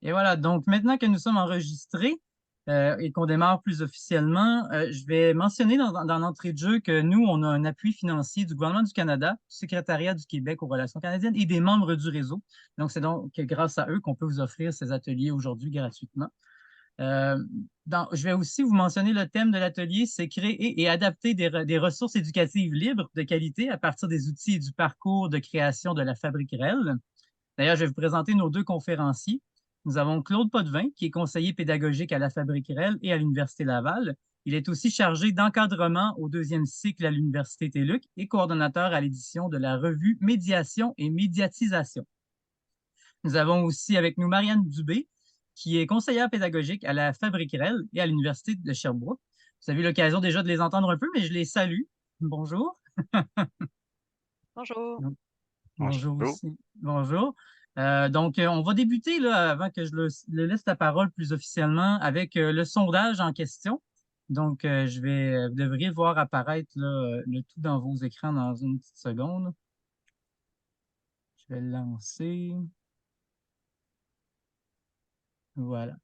Et voilà, donc maintenant que nous sommes enregistrés et qu'on démarre plus officiellement, je vais mentionner dans l'entrée de jeu que nous, on a un appui financier du gouvernement du Canada, du Secrétariat du Québec aux relations canadiennes et des membres du réseau. Donc, c'est donc grâce à eux qu'on peut vous offrir ces ateliers aujourd'hui gratuitement. Euh, je vais aussi vous mentionner le thème de l'atelier, c'est créer et adapter des ressources éducatives libres de qualité à partir des outils et du parcours de création de la Fabrique REL. D'ailleurs, je vais vous présenter nos deux conférenciers. Nous avons Claude Potvin, qui est conseiller pédagogique à la Fabrique REL et à l'Université Laval. Il est aussi chargé d'encadrement au deuxième cycle à l'Université TÉLUQ et coordonnateur à l'édition de la revue Médiation et médiatisation. Nous avons aussi avec nous Marianne Dubé, qui est conseillère pédagogique à la Fabrique REL et à l'Université de Sherbrooke. Vous avez eu l'occasion déjà de les entendre un peu, mais je les salue. Bonjour. Bonjour. Bonjour Bonjour. aussi. Bonjour. On va débuter là, avant que je le laisse la parole plus officiellement avec le sondage en question. Vous devriez voir apparaître là, le tout dans vos écrans dans une petite seconde. Je vais le lancer. Voilà.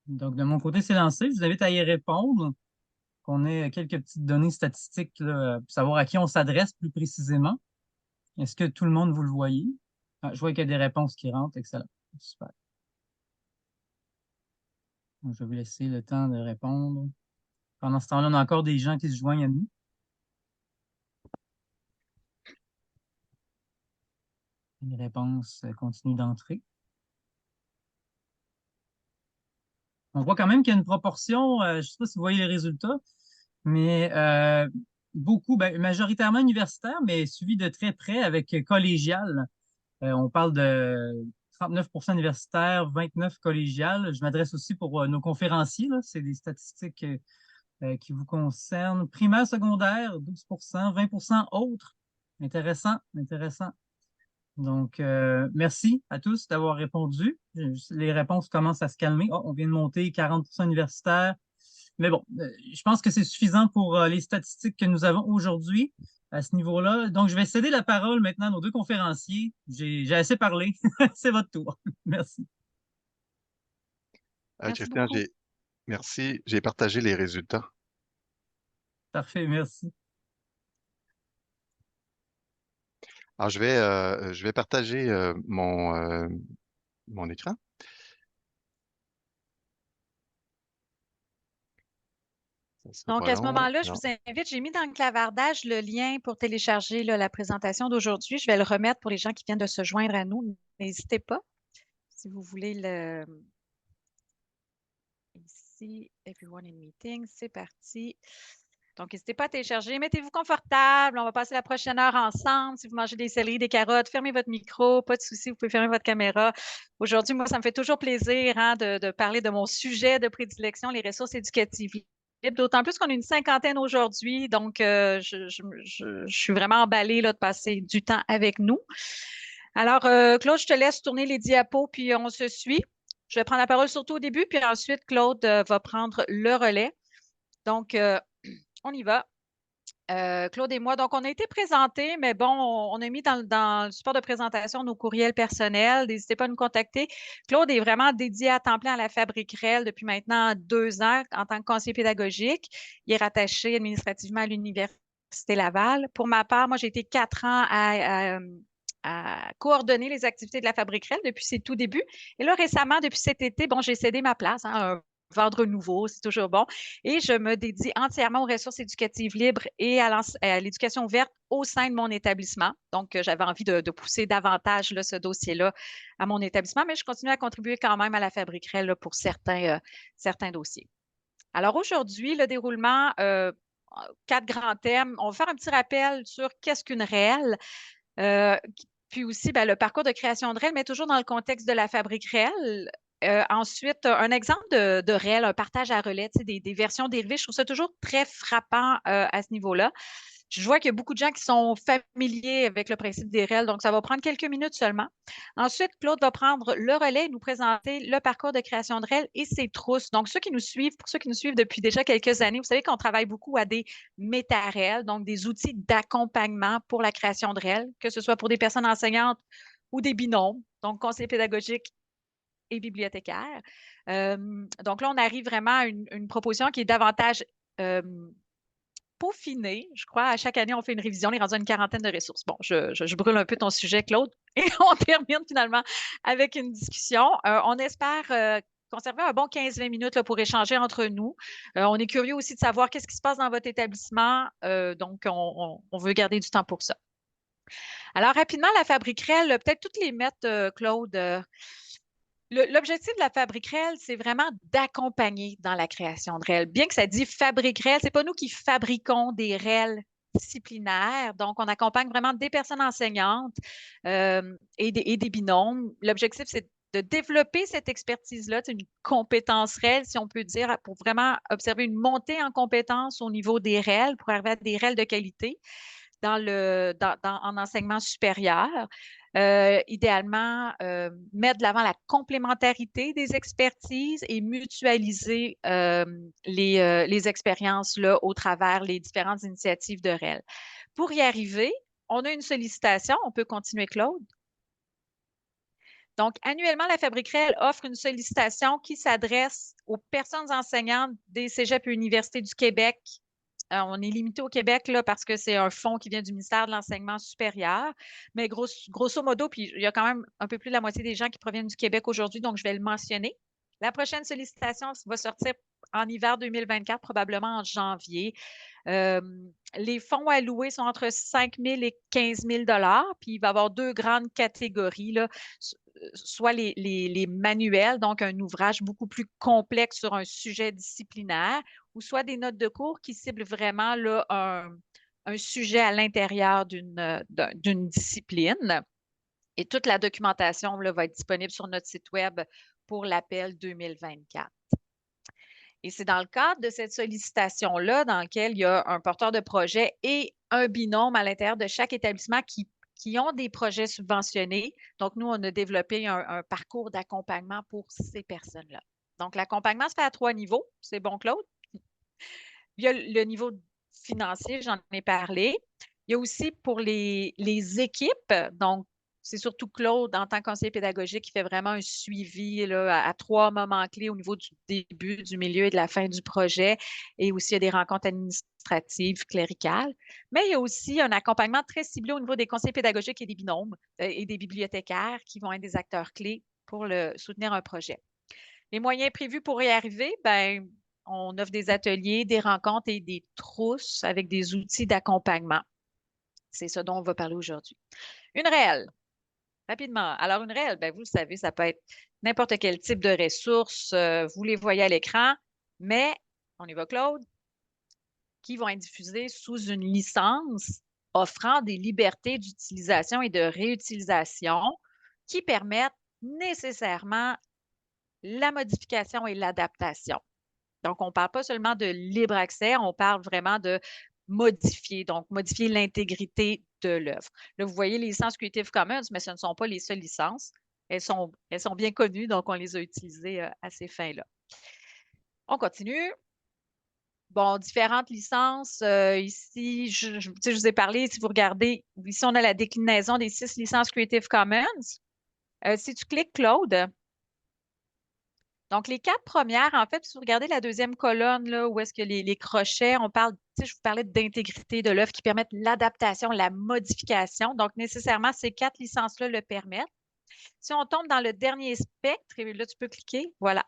Donc, de mon côté, c'est lancé. Je vous invite à y répondre, qu'on ait quelques petites données statistiques là, pour savoir à qui on s'adresse plus précisément. Est-ce que tout le monde, vous le voyez? Ah, je vois qu'il y a des réponses qui rentrent. Excellent. Super. Donc, je vais vous laisser le temps de répondre. Pendant ce temps-là, on a encore des gens qui se joignent à nous. Les réponses continuent d'entrer. On voit quand même qu'il y a une proportion, je ne sais pas si vous voyez les résultats, mais beaucoup, majoritairement universitaire, mais suivi de très près avec collégial. On parle de 39 universitaires, 29 collégiales. Je m'adresse aussi pour nos conférenciers, là. C'est des statistiques qui vous concernent. Primaire, secondaire, 12 20 autres. Intéressant, intéressant. Donc, merci à tous d'avoir répondu. Les réponses commencent à se calmer. Oh, on vient de monter 40 universitaires. Mais bon, je pense que c'est suffisant pour les statistiques que nous avons aujourd'hui à ce niveau-là. Donc, je vais céder la parole maintenant à nos deux conférenciers. J'ai assez parlé. C'est votre tour. Merci. Merci Christian, beaucoup. merci. J'ai partagé les résultats. Parfait, merci. Alors, je vais partager mon écran. Ça sera Donc, pas à ce long. moment-là, je Non. vous invite, j'ai mis dans le clavardage le lien pour télécharger là, la présentation d'aujourd'hui. Je vais le remettre pour les gens qui viennent de se joindre à nous. N'hésitez pas, si vous voulez le... Ici, everyone in meeting, c'est parti. Donc, n'hésitez pas à télécharger. Mettez-vous confortable. On va passer la prochaine heure ensemble. Si vous mangez des céleris, des carottes, fermez votre micro. Pas de souci, vous pouvez fermer votre caméra. Aujourd'hui, moi, ça me fait toujours plaisir de parler de mon sujet de prédilection, les ressources éducatives libres. D'autant plus qu'on est une cinquantaine aujourd'hui. Donc, je suis vraiment emballée là, de passer du temps avec nous. Alors, Claude, je te laisse tourner les diapos, puis on se suit. Je vais prendre la parole surtout au début, puis ensuite, Claude va prendre le relais. Donc, on y va. Claude et moi. Donc, on a été présentés, mais bon, on a mis dans le support de présentation nos courriels personnels. N'hésitez pas à nous contacter. Claude est vraiment dédié à temps plein à la Fabrique REL depuis maintenant 2 ans en tant que conseiller pédagogique. Il est rattaché administrativement à l'Université Laval. Pour ma part, moi, j'ai été 4 ans à coordonner les activités de la Fabrique REL depuis ses tout débuts. Et là, récemment, depuis cet été, bon, j'ai cédé ma place, hein, vendre nouveau, c'est toujours bon. Et je me dédie entièrement aux ressources éducatives libres et à l'éducation ouverte au sein de mon établissement. Donc, j'avais envie de pousser davantage là, ce dossier-là à mon établissement, mais je continue à contribuer quand même à la Fabrique REL là, pour certains dossiers. Alors aujourd'hui, le déroulement, 4 grands thèmes. On va faire un petit rappel sur qu'est-ce qu'une REL. Puis aussi, le parcours de création de REL, mais toujours dans le contexte de la Fabrique REL. Ensuite, un exemple de REL, un partage à relais, des versions dérivées. Je trouve ça toujours très frappant à ce niveau-là. Je vois qu'il y a beaucoup de gens qui sont familiers avec le principe des REL, donc ça va prendre quelques minutes seulement. Ensuite, Claude va prendre le relais et nous présenter le parcours de création de REL et ses trousses. Donc, pour ceux qui nous suivent depuis déjà quelques années, vous savez qu'on travaille beaucoup à des méta-REL, donc des outils d'accompagnement pour la création de REL, que ce soit pour des personnes enseignantes ou des binômes, donc conseillers pédagogiques et bibliothécaires. Donc là, on arrive vraiment à une proposition qui est davantage peaufinée. Je crois, à chaque année, on fait une révision. On est rendu à une quarantaine de ressources. Bon, je brûle un peu ton sujet, Claude, et on termine finalement avec une discussion. On espère conserver un bon 15-20 minutes là, pour échanger entre nous. On est curieux aussi de savoir qu'est-ce qui se passe dans votre établissement. Donc, on veut garder du temps pour ça. Alors, rapidement, la Fabriquerelle, peut-être toutes les mettre, Claude. L'objectif de la Fabriquerelle, c'est vraiment d'accompagner dans la création de REL. Bien que ça dit Fabriquerelle, ce n'est pas nous qui fabriquons des REL disciplinaires. Donc, on accompagne vraiment des personnes enseignantes et des binômes. L'objectif, c'est de développer cette expertise-là, c'est une compétence REL, si on peut dire, pour vraiment observer une montée en compétences au niveau des REL, pour arriver à des REL de qualité en enseignement supérieur. Idéalement, mettre de l'avant la complémentarité des expertises et mutualiser les expériences là, au travers les différentes initiatives de REL. Pour y arriver, on a une sollicitation. On peut continuer, Claude. Donc, annuellement, la Fabriquerelle offre une sollicitation qui s'adresse aux personnes enseignantes des cégeps et universités du Québec. On est limité au Québec là, parce que c'est un fonds qui vient du ministère de l'Enseignement supérieur. Mais grosso modo, puis il y a quand même un peu plus de la moitié des gens qui proviennent du Québec aujourd'hui, donc je vais le mentionner. La prochaine sollicitation va sortir en hiver 2024, probablement en janvier. Les fonds alloués sont entre 5 000 et 15 000 $. Puis il va y avoir deux grandes catégories, là, soit les manuels, donc un ouvrage beaucoup plus complexe sur un sujet disciplinaire, ou soit des notes de cours qui ciblent vraiment là, un sujet à l'intérieur d'une discipline. Et toute la documentation là, va être disponible sur notre site Web pour l'appel 2024. Et c'est dans le cadre de cette sollicitation-là dans lequel il y a un porteur de projet et un binôme à l'intérieur de chaque établissement qui ont des projets subventionnés. Donc, nous, on a développé un parcours d'accompagnement pour ces personnes-là. Donc, l'accompagnement se fait à 3 niveaux. C'est bon, Claude? Il y a le niveau financier, j'en ai parlé. Il y a aussi pour les équipes. Donc, c'est surtout Claude, en tant que conseiller pédagogique, qui fait vraiment un suivi là, à 3 moments clés au niveau du début, du milieu et de la fin du projet. Et aussi, il y a des rencontres administratives, cléricales. Mais il y a aussi un accompagnement très ciblé au niveau des conseillers pédagogiques et des binômes et des bibliothécaires qui vont être des acteurs clés pour soutenir un projet. Les moyens prévus pour y arriver, ben, on offre des ateliers, des rencontres et des trousses avec des outils d'accompagnement. C'est ça dont on va parler aujourd'hui. Une REL. Rapidement. Alors, une REL, ben, vous le savez, ça peut être n'importe quel type de ressources. Vous les voyez à l'écran, mais, on y va, Claude, qui vont être diffusées sous une licence offrant des libertés d'utilisation et de réutilisation qui permettent nécessairement la modification et l'adaptation. Donc, on ne parle pas seulement de libre accès, on parle vraiment de modifier, donc modifier l'intégrité de l'œuvre. Là, vous voyez les licences Creative Commons, mais ce ne sont pas les seules licences. Elles sont bien connues, donc on les a utilisées à ces fins-là. On continue. Bon, différentes licences. Ici, je vous ai parlé, si vous regardez, ici, on a la déclinaison des 6 licences Creative Commons. Si tu cliques, Claude, donc, les 4 premières, en fait, si vous regardez la deuxième colonne, là, où est-ce que les crochets, on parle, je vous parlais d'intégrité de l'œuvre qui permettent l'adaptation, la modification. Donc, nécessairement, ces 4 licences-là le permettent. Si on tombe dans le dernier spectre, et là, tu peux cliquer, voilà.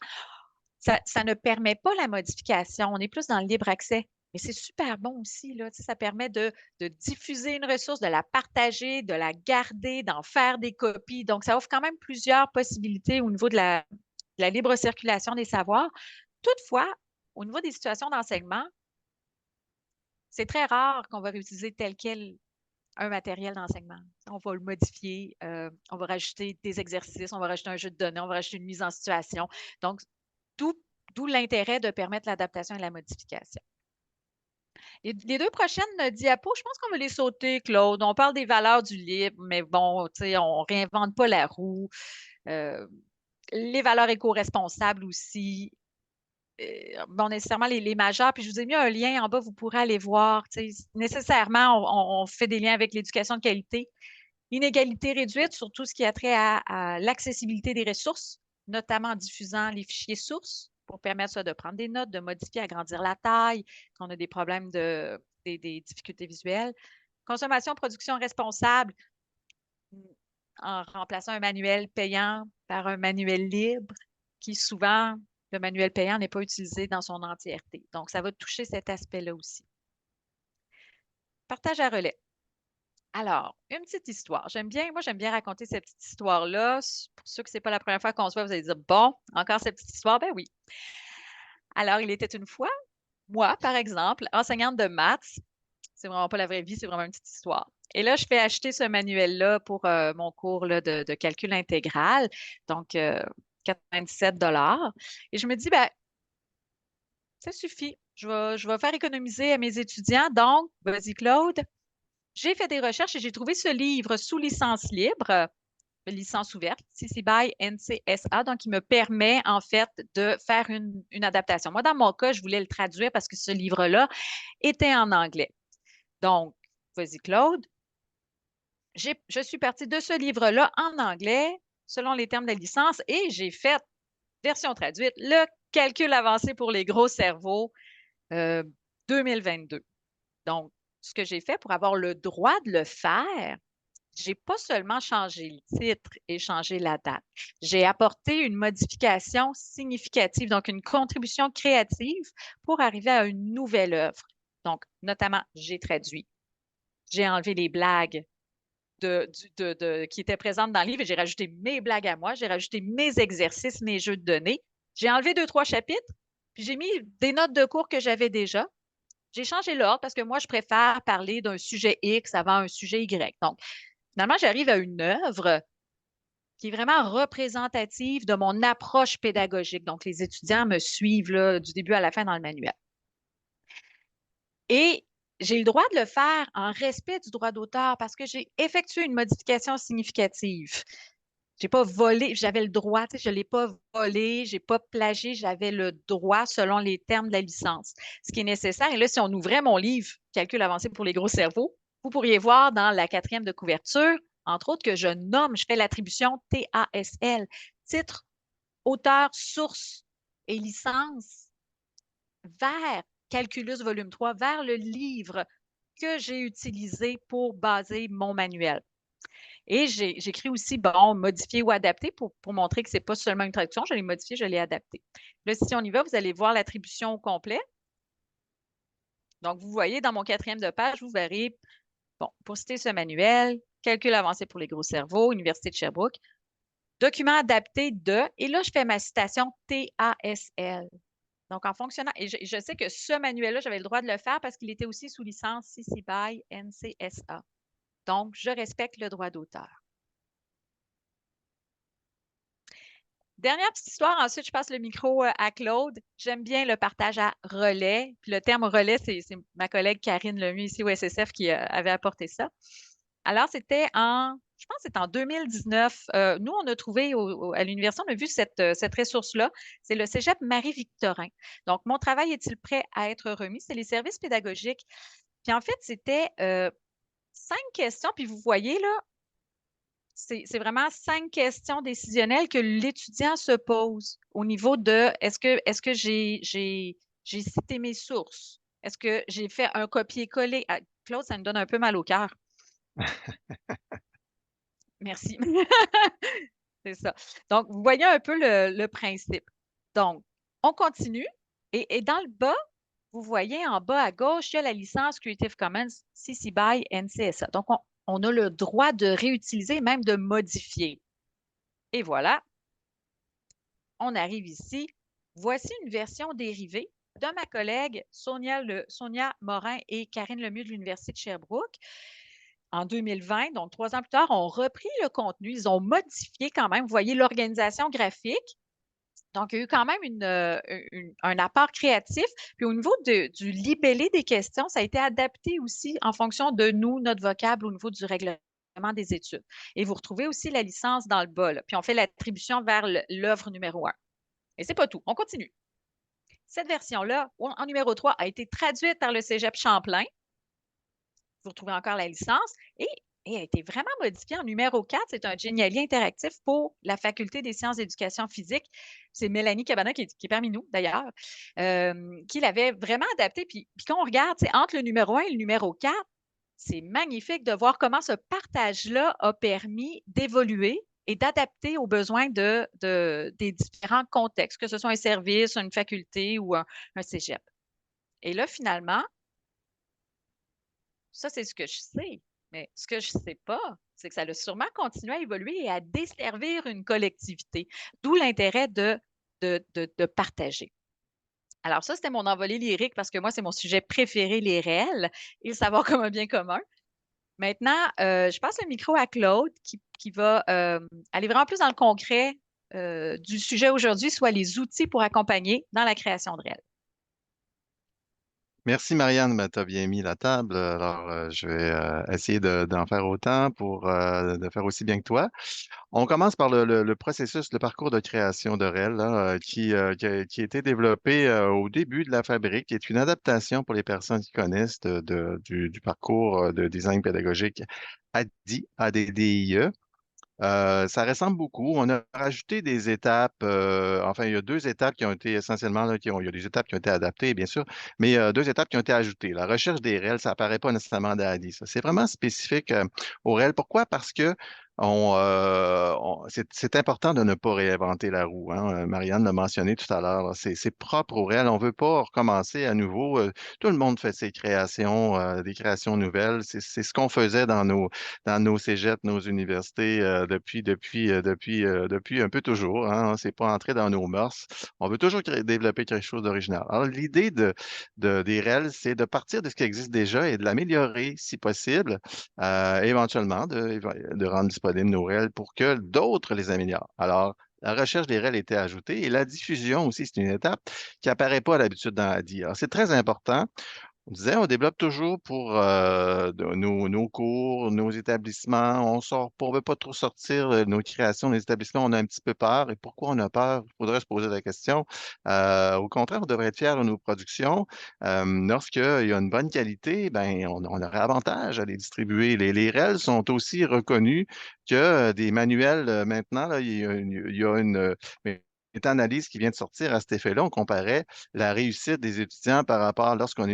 Ça ne permet pas la modification. On est plus dans le libre accès. Mais c'est super bon aussi, là. Ça permet de diffuser une ressource, de la partager, de la garder, d'en faire des copies. Donc, ça offre quand même plusieurs possibilités au niveau de la libre circulation des savoirs. Toutefois, au niveau des situations d'enseignement, c'est très rare qu'on va réutiliser tel quel un matériel d'enseignement. On va le modifier, on va rajouter des exercices, on va rajouter un jeu de données, on va rajouter une mise en situation. Donc, d'où l'intérêt de permettre l'adaptation et la modification. Les 2 prochaines diapos, je pense qu'on va les sauter, Claude. On parle des valeurs du libre, mais bon, on ne réinvente pas la roue. Les valeurs éco-responsables aussi. Bon, nécessairement les majeures. Puis je vous ai mis un lien en bas, vous pourrez aller voir. Nécessairement, on fait des liens avec l'éducation de qualité. Inégalité réduite sur tout ce qui a trait à l'accessibilité des ressources. notamment en diffusant les fichiers sources pour permettre ça de prendre des notes, de modifier, agrandir la taille, quand on a des problèmes des difficultés visuelles. Consommation, production responsable, en remplaçant un manuel payant par un manuel libre, qui souvent, le manuel payant n'est pas utilisé dans son entièreté. Donc, ça va toucher cet aspect-là aussi. Partage à relais. Alors, une petite histoire. Moi, j'aime bien raconter cette petite histoire-là. Pour ceux que ce n'est pas la première fois qu'on se voit, vous allez dire, bon, encore cette petite histoire? Ben oui. Alors, il était une fois, moi, par exemple, enseignante de maths. C'est vraiment pas la vraie vie, c'est vraiment une petite histoire. Et là, je fais acheter ce manuel-là pour mon cours là, de calcul intégral, donc 97 $. Et je me dis, ben, ça suffit. Je vais faire économiser à mes étudiants. Donc, vas-y, Claude. J'ai fait des recherches et j'ai trouvé ce livre sous licence libre, licence ouverte, CC BY NCSA, donc il me permet en fait de faire une adaptation. Moi, dans mon cas, je voulais le traduire parce que ce livre-là était en anglais. Donc, vas-y, Claude. Je suis partie de ce livre-là en anglais, selon les termes de la licence, et j'ai fait, version traduite, le calcul avancé pour les gros cerveaux 2022. Donc, ce que j'ai fait pour avoir le droit de le faire, j'ai pas seulement changé le titre et changé la date. J'ai apporté une modification significative, donc une contribution créative pour arriver à une nouvelle œuvre. Donc, notamment, j'ai traduit. J'ai enlevé les blagues qui étaient présentes dans le livre et j'ai rajouté mes blagues à moi, j'ai rajouté mes exercices, mes jeux de données. J'ai enlevé 2-3 chapitres, puis j'ai mis des notes de cours que j'avais déjà. J'ai changé l'ordre parce que moi, je préfère parler d'un sujet X avant un sujet Y. Donc, finalement, j'arrive à une œuvre qui est vraiment représentative de mon approche pédagogique. Donc, les étudiants me suivent là, du début à la fin dans le manuel. Et j'ai le droit de le faire en respect du droit d'auteur parce que j'ai effectué une modification significative. J'ai pas volé, j'avais le droit, je ne l'ai pas volé, j'ai pas plagié, j'avais le droit selon les termes de la licence. Ce qui est nécessaire, et là, si on ouvrait mon livre Calcul avancé pour les gros cerveaux, vous pourriez voir dans la 4e de couverture, entre autres, que je nomme, je fais l'attribution TASL, titre, auteur, source et licence, vers Calculus volume 3, vers le livre que j'ai utilisé pour baser mon manuel. Et j'écris aussi, bon, modifier ou adapter pour montrer que ce n'est pas seulement une traduction, je l'ai modifié, je l'ai adapté. Là, si on y va, vous allez voir l'attribution au complet. Donc, vous voyez, dans mon 4e de page, vous verrez, bon, pour citer ce manuel, calcul avancé pour les gros cerveaux, Université de Sherbrooke, document adapté de, et là, je fais ma citation TASL. Donc, en fonctionnant, et je sais que ce manuel-là, j'avais le droit de le faire parce qu'il était aussi sous licence CC BY NCSA. Donc, je respecte le droit d'auteur. Dernière petite histoire, ensuite je passe le micro à Claude. J'aime bien le partage à relais. Puis le terme relais, c'est ma collègue Karine Lemieux ici au SSF qui avait apporté ça. Alors, je pense que c'était en 2019. Nous, on a trouvé à l'université, on a vu cette ressource-là. C'est le Cégep Marie-Victorin. Donc, mon travail est-il prêt à être remis? C'est les services pédagogiques. Puis en fait, c'était 5 questions. Puis vous voyez là, c'est vraiment 5 questions décisionnelles que l'étudiant se pose au niveau de est-ce que j'ai cité mes sources? Est-ce que j'ai fait un copier-coller? Ah, Claude, ça me donne un peu mal au cœur. Merci. C'est ça. Donc, vous voyez un peu le principe. Donc, on continue. Et dans le bas, vous voyez en bas à gauche, il y a la licence Creative Commons CC BY NCSA. Donc, on a le droit de réutiliser, même de modifier. Et voilà, on arrive ici. Voici une version dérivée de ma collègue Sonia Morin et Karine Lemieux de l'Université de Sherbrooke. En 2020, donc 3 ans plus tard, ont repris le contenu. Ils ont modifié quand même. Vous voyez l'organisation graphique. Donc, il y a eu quand même un apport créatif. Puis au niveau du libellé des questions, ça a été adapté aussi en fonction de nous, notre vocable, au niveau du règlement des études. Et vous retrouvez aussi la licence dans le bas. Là. Puis on fait l'attribution vers l'œuvre numéro 1. Et ce n'est pas tout. On continue. Cette version-là, en numéro 3, a été traduite par le Cégep Champlain. Vous retrouvez encore la licence. Et et a été vraiment modifié en numéro 4. C'est un Geniali interactif pour la Faculté des sciences d'éducation physique. C'est Mélanie Cabana qui est parmi nous, d'ailleurs, qui l'avait vraiment adapté. Puis quand on regarde, entre le numéro 1 et le numéro 4, c'est magnifique de voir comment ce partage-là a permis d'évoluer et d'adapter aux besoins des différents contextes, que ce soit un service, une faculté ou un cégep. Et là, finalement, ça, c'est ce que je sais. Mais ce que je ne sais pas, c'est que ça a sûrement continué à évoluer et à desservir une collectivité, d'où l'intérêt de partager. Alors ça, c'était mon envolée lyrique parce que moi, c'est mon sujet préféré, les réels et le savoir comme un bien commun. Maintenant, je passe le micro à Claude qui va aller vraiment plus dans le concret du sujet aujourd'hui, soit les outils pour accompagner dans la création de réels. Merci Marianne, ben, tu as bien mis la table. Alors, je vais essayer d'en faire autant pour de faire aussi bien que toi. On commence par le processus, le parcours de création de REL là, qui a été développé au début de la fabrique, qui est une adaptation pour les personnes qui connaissent du parcours de design pédagogique ADDIE, ADDIE. Ça ressemble beaucoup. On a rajouté des étapes. Enfin, il y a deux étapes qui ont été essentiellement, là, il y a des étapes qui ont été adaptées, bien sûr, mais deux étapes qui ont été ajoutées. La recherche des réels, ça apparaît pas nécessairement dans ADI. Ça, c'est vraiment spécifique aux réels. Pourquoi? Parce que c'est important de ne pas réinventer la roue, hein. Marianne l'a mentionné tout à l'heure, là. C'est propre au réel. On veut pas recommencer à nouveau. Tout le monde fait ses créations, des créations nouvelles. C'est ce qu'on faisait dans nos cégeps, nos universités depuis un peu toujours, hein. C'est pas entré dans nos mœurs. On veut toujours développer quelque chose d'original. Alors, l'idée des REL, c'est de partir de ce qui existe déjà et de l'améliorer si possible, éventuellement de rendre disponibles nos REL pour que d'autres les améliorent. Alors, la recherche des REL était ajoutée et la diffusion aussi, c'est une étape qui apparaît pas d'habitude dans la DIA. Alors, c'est très important. On disait, on développe toujours pour nos cours, nos établissements. On sort pas, on veut pas trop sortir nos créations, nos établissements. On a un petit peu peur. Et pourquoi on a peur? Il faudrait se poser la question. Au contraire, on devrait être fiers de nos productions. Lorsqu'il y a une bonne qualité, ben, on aurait avantage à les distribuer. Les REL sont aussi reconnus que des manuels maintenant, là, il y a une méta-analyse qui vient de sortir à cet effet-là. On comparait la réussite des étudiants par rapport à lorsqu'on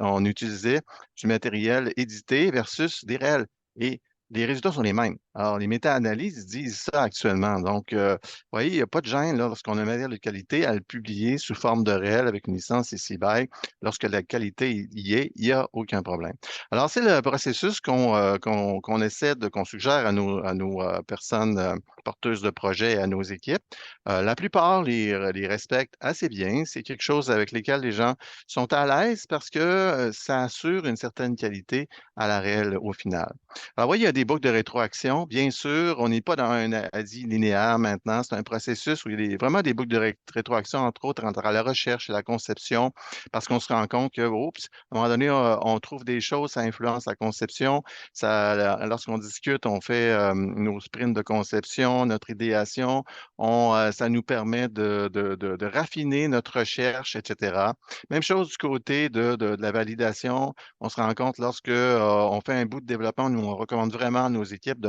on utilisait du matériel édité versus des réels. Et les résultats sont les mêmes. Alors, les méta-analyses disent ça actuellement. Donc, vous voyez, il n'y a pas de gêne là, lorsqu'on a un matériel de qualité à le publier sous forme de réel avec une licence CC BY. Lorsque la qualité y est, il n'y a aucun problème. Alors, c'est le processus qu'on essaie qu'on suggère à nos personnes porteuses de projets et à nos équipes. La plupart les respectent assez bien. C'est quelque chose avec lequel les gens sont à l'aise parce que ça assure une certaine qualité à la réelle au final. Alors oui, il y a des boucles de rétroaction. Bien sûr, on n'est pas dans un ADI linéaire maintenant. C'est un processus où il y a vraiment des boucles de rétroaction, entre autres, entre la recherche et la conception, parce qu'on se rend compte que, oups, à un moment donné, on trouve des choses, ça influence la conception. Lorsqu'on discute, on fait nos sprints de conception, notre idéation. Ça nous permet de raffiner notre recherche, etc. Même chose du côté de la validation. On se rend compte lorsque on fait un bout de développement, nous, on recommande vraiment à nos équipes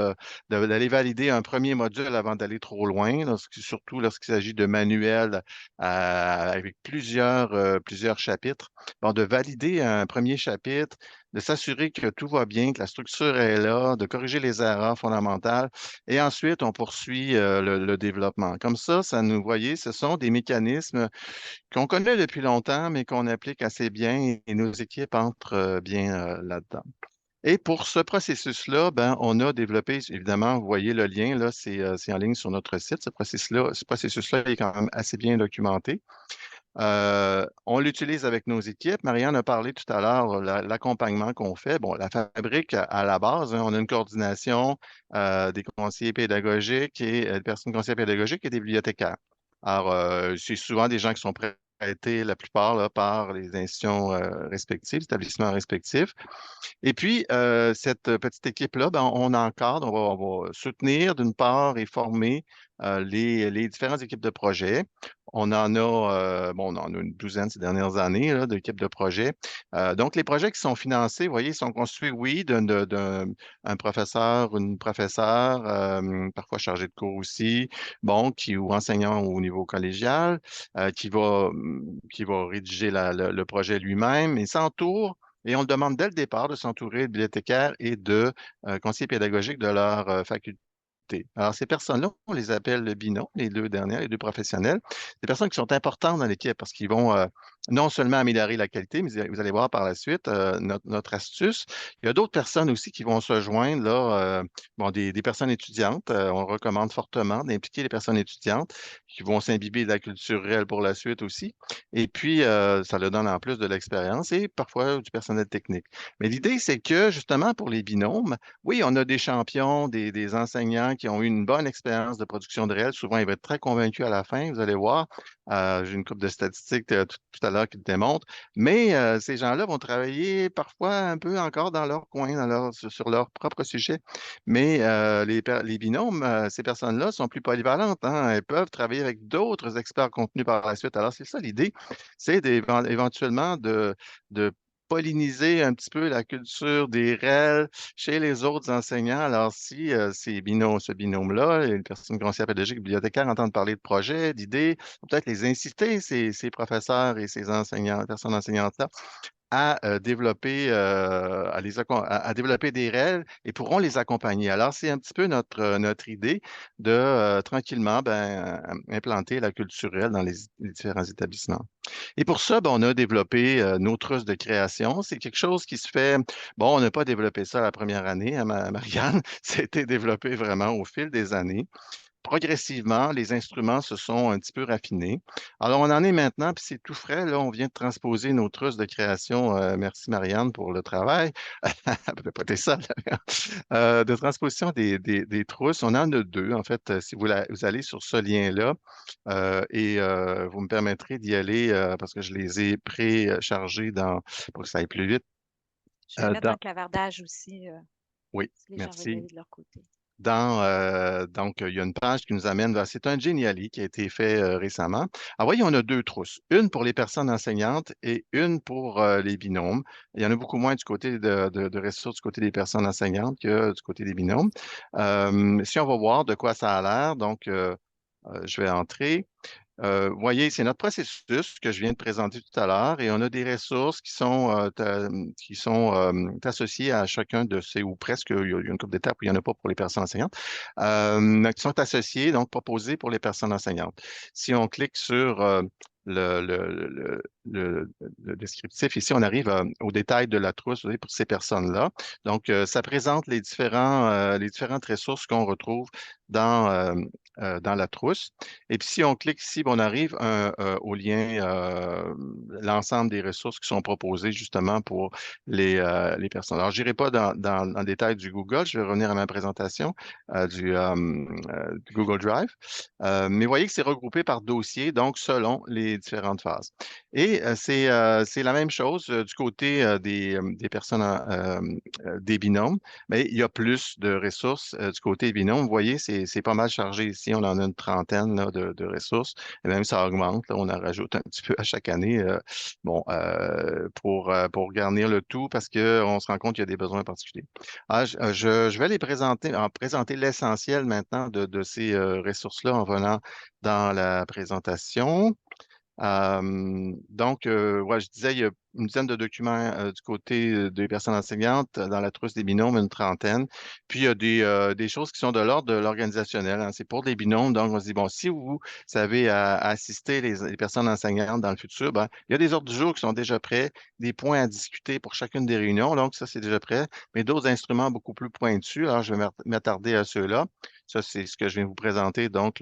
d'aller valider un premier module avant d'aller trop loin, surtout lorsqu'il s'agit de manuels avec plusieurs chapitres. Bon, de valider un premier chapitre, de s'assurer que tout va bien, que la structure est là, de corriger les erreurs fondamentales. Et ensuite, on poursuit le développement. Comme ça nous voyez, ce sont des mécanismes qu'on connaît depuis longtemps, mais qu'on applique assez bien et nos équipes entrent bien là-dedans. Et pour ce processus-là, ben, on a développé, évidemment, vous voyez le lien, là, c'est en ligne sur notre site. Ce processus-là est quand même assez bien documenté. On l'utilise avec nos équipes. Marianne a parlé tout à l'heure, l'accompagnement qu'on fait. Bon, la fabrique, à la base, hein, on a une coordination des conseillers pédagogiques et des personnes conseillères pédagogiques et des bibliothécaires. Alors, c'est souvent des gens qui sont prêtés, la plupart, là, par les institutions respectives, établissements respectifs. Et puis, cette petite équipe-là, ben, on encadre, on va soutenir d'une part et former les différentes équipes de projet. On en a, bon, on en a une douzaine ces dernières années là, d'équipes de projet. Donc, les projets qui sont financés, vous voyez, sont construits, oui, d'un professeur, une professeure, parfois chargé de cours aussi, bon, ou enseignant au niveau collégial, qui va rédiger le projet lui-même et s'entoure. Et on le demande dès le départ de s'entourer de bibliothécaires et de conseillers pédagogiques de leur faculté. Alors, ces personnes-là, on les appelle le binôme, les deux dernières, les deux professionnels. Des personnes qui sont importantes dans l'équipe parce qu'ils vont non seulement améliorer la qualité, mais vous allez voir par la suite notre astuce. Il y a d'autres personnes aussi qui vont se joindre, là, bon, des personnes étudiantes. On recommande fortement d'impliquer les personnes étudiantes qui vont s'imbiber de la culture réelle pour la suite aussi. Et puis, ça leur donne en plus de l'expérience et parfois du personnel technique. Mais l'idée, c'est que justement, pour les binômes, oui, on a des champions, des enseignants qui ont eu une bonne expérience de production de réel. Souvent, ils vont être très convaincus à la fin, vous allez voir. J'ai une couple de statistiques tout à l'heure qui le démontrent. Mais ces gens-là vont travailler parfois un peu encore dans leur coin, sur leur propre sujet. Mais les binômes, ces personnes-là sont plus polyvalentes, hein. Elles peuvent travailler avec d'autres experts contenus par la suite. Alors, c'est ça l'idée, c'est éventuellement de polliniser un petit peu la culture des REL chez les autres enseignants. Alors, si ce binôme-là, les personnes conseillères pédagogiques, bibliothécaires entendent parler de projets, d'idées, peut-être les inciter, ces professeurs et ces enseignants, personnes enseignantes-là, à développer, à développer des règles et pourront les accompagner. Alors, c'est un petit peu notre idée de tranquillement implanter la culturelle dans les différents établissements. Et pour ça, ben, on a développé nos trusses de création. C'est quelque chose qui se fait, bon, on n'a pas développé ça la première année, hein, Marianne, ça a été développé vraiment au fil des années. Progressivement, les instruments se sont un petit peu raffinés. Alors, on en est maintenant, puis c'est tout frais. Là, on vient de transposer nos trusses de création. Merci, Marianne, pour le travail. Peut-être pas ça, là. De transposition des trousses. On en a deux, en fait. Si vous allez sur ce lien-là, et vous me permettrez d'y aller parce que je les ai préchargés pour que ça aille plus vite. Je vais le mettre dans Dans, le clavardage aussi, oui, si les gens veulent y merci. aller de leur côté. Donc, il y a une page qui nous amène vers. C'est un Geniali qui a été fait récemment. Alors, voyez, on a deux trousses. Une pour les personnes enseignantes et une pour les binômes. Il y en a beaucoup moins du côté de ressources du côté des personnes enseignantes que du côté des binômes. Si on va voir de quoi ça a l'air, donc, je vais entrer. Vous voyez, c'est notre processus que je viens de présenter tout à l'heure et on a des ressources qui sont associées à chacun de ces, ou presque, il y a une couple d'étapes où il n'y en a pas pour les personnes enseignantes, qui sont associées, donc proposées pour les personnes enseignantes. Si on clique sur le, le, le, le descriptif, ici, on arrive au détail de la trousse, vous voyez, pour ces personnes-là. Donc, ça présente les différentes ressources qu'on retrouve dans la trousse. Et puis, si on clique ici, ben, on arrive au lien, l'ensemble des ressources qui sont proposées justement pour les personnes. Alors, je n'irai pas dans le détail du Google, je vais revenir à ma présentation du Google Drive. Mais vous voyez que c'est regroupé par dossier, donc selon les différentes phases. Et c'est la même chose du côté des personnes, des binômes, mais il y a plus de ressources du côté des binômes. Vous voyez, c'est pas mal chargé ici. On en a une trentaine là, de ressources. Et même ça augmente. Là, on en rajoute un petit peu à chaque année pour garnir le tout parce qu'on se rend compte qu'il y a des besoins particuliers. Alors, je vais présenter l'essentiel maintenant de ces ressources-là en venant dans la présentation. Donc, ouais, je disais, il y a une dizaine de documents du côté des personnes enseignantes, dans la trousse des binômes, une trentaine. Puis, il y a des choses qui sont de l'ordre de l'organisationnel, hein. C'est pour des binômes. Donc, on se dit, bon, si vous savez à assister les personnes enseignantes dans le futur, ben, il y a des ordres du jour qui sont déjà prêts, des points à discuter pour chacune des réunions. Donc, ça, c'est déjà prêt. Mais d'autres instruments beaucoup plus pointus. Alors, je vais m'attarder à ceux-là. Ça, c'est ce que je viens vous présenter. Donc,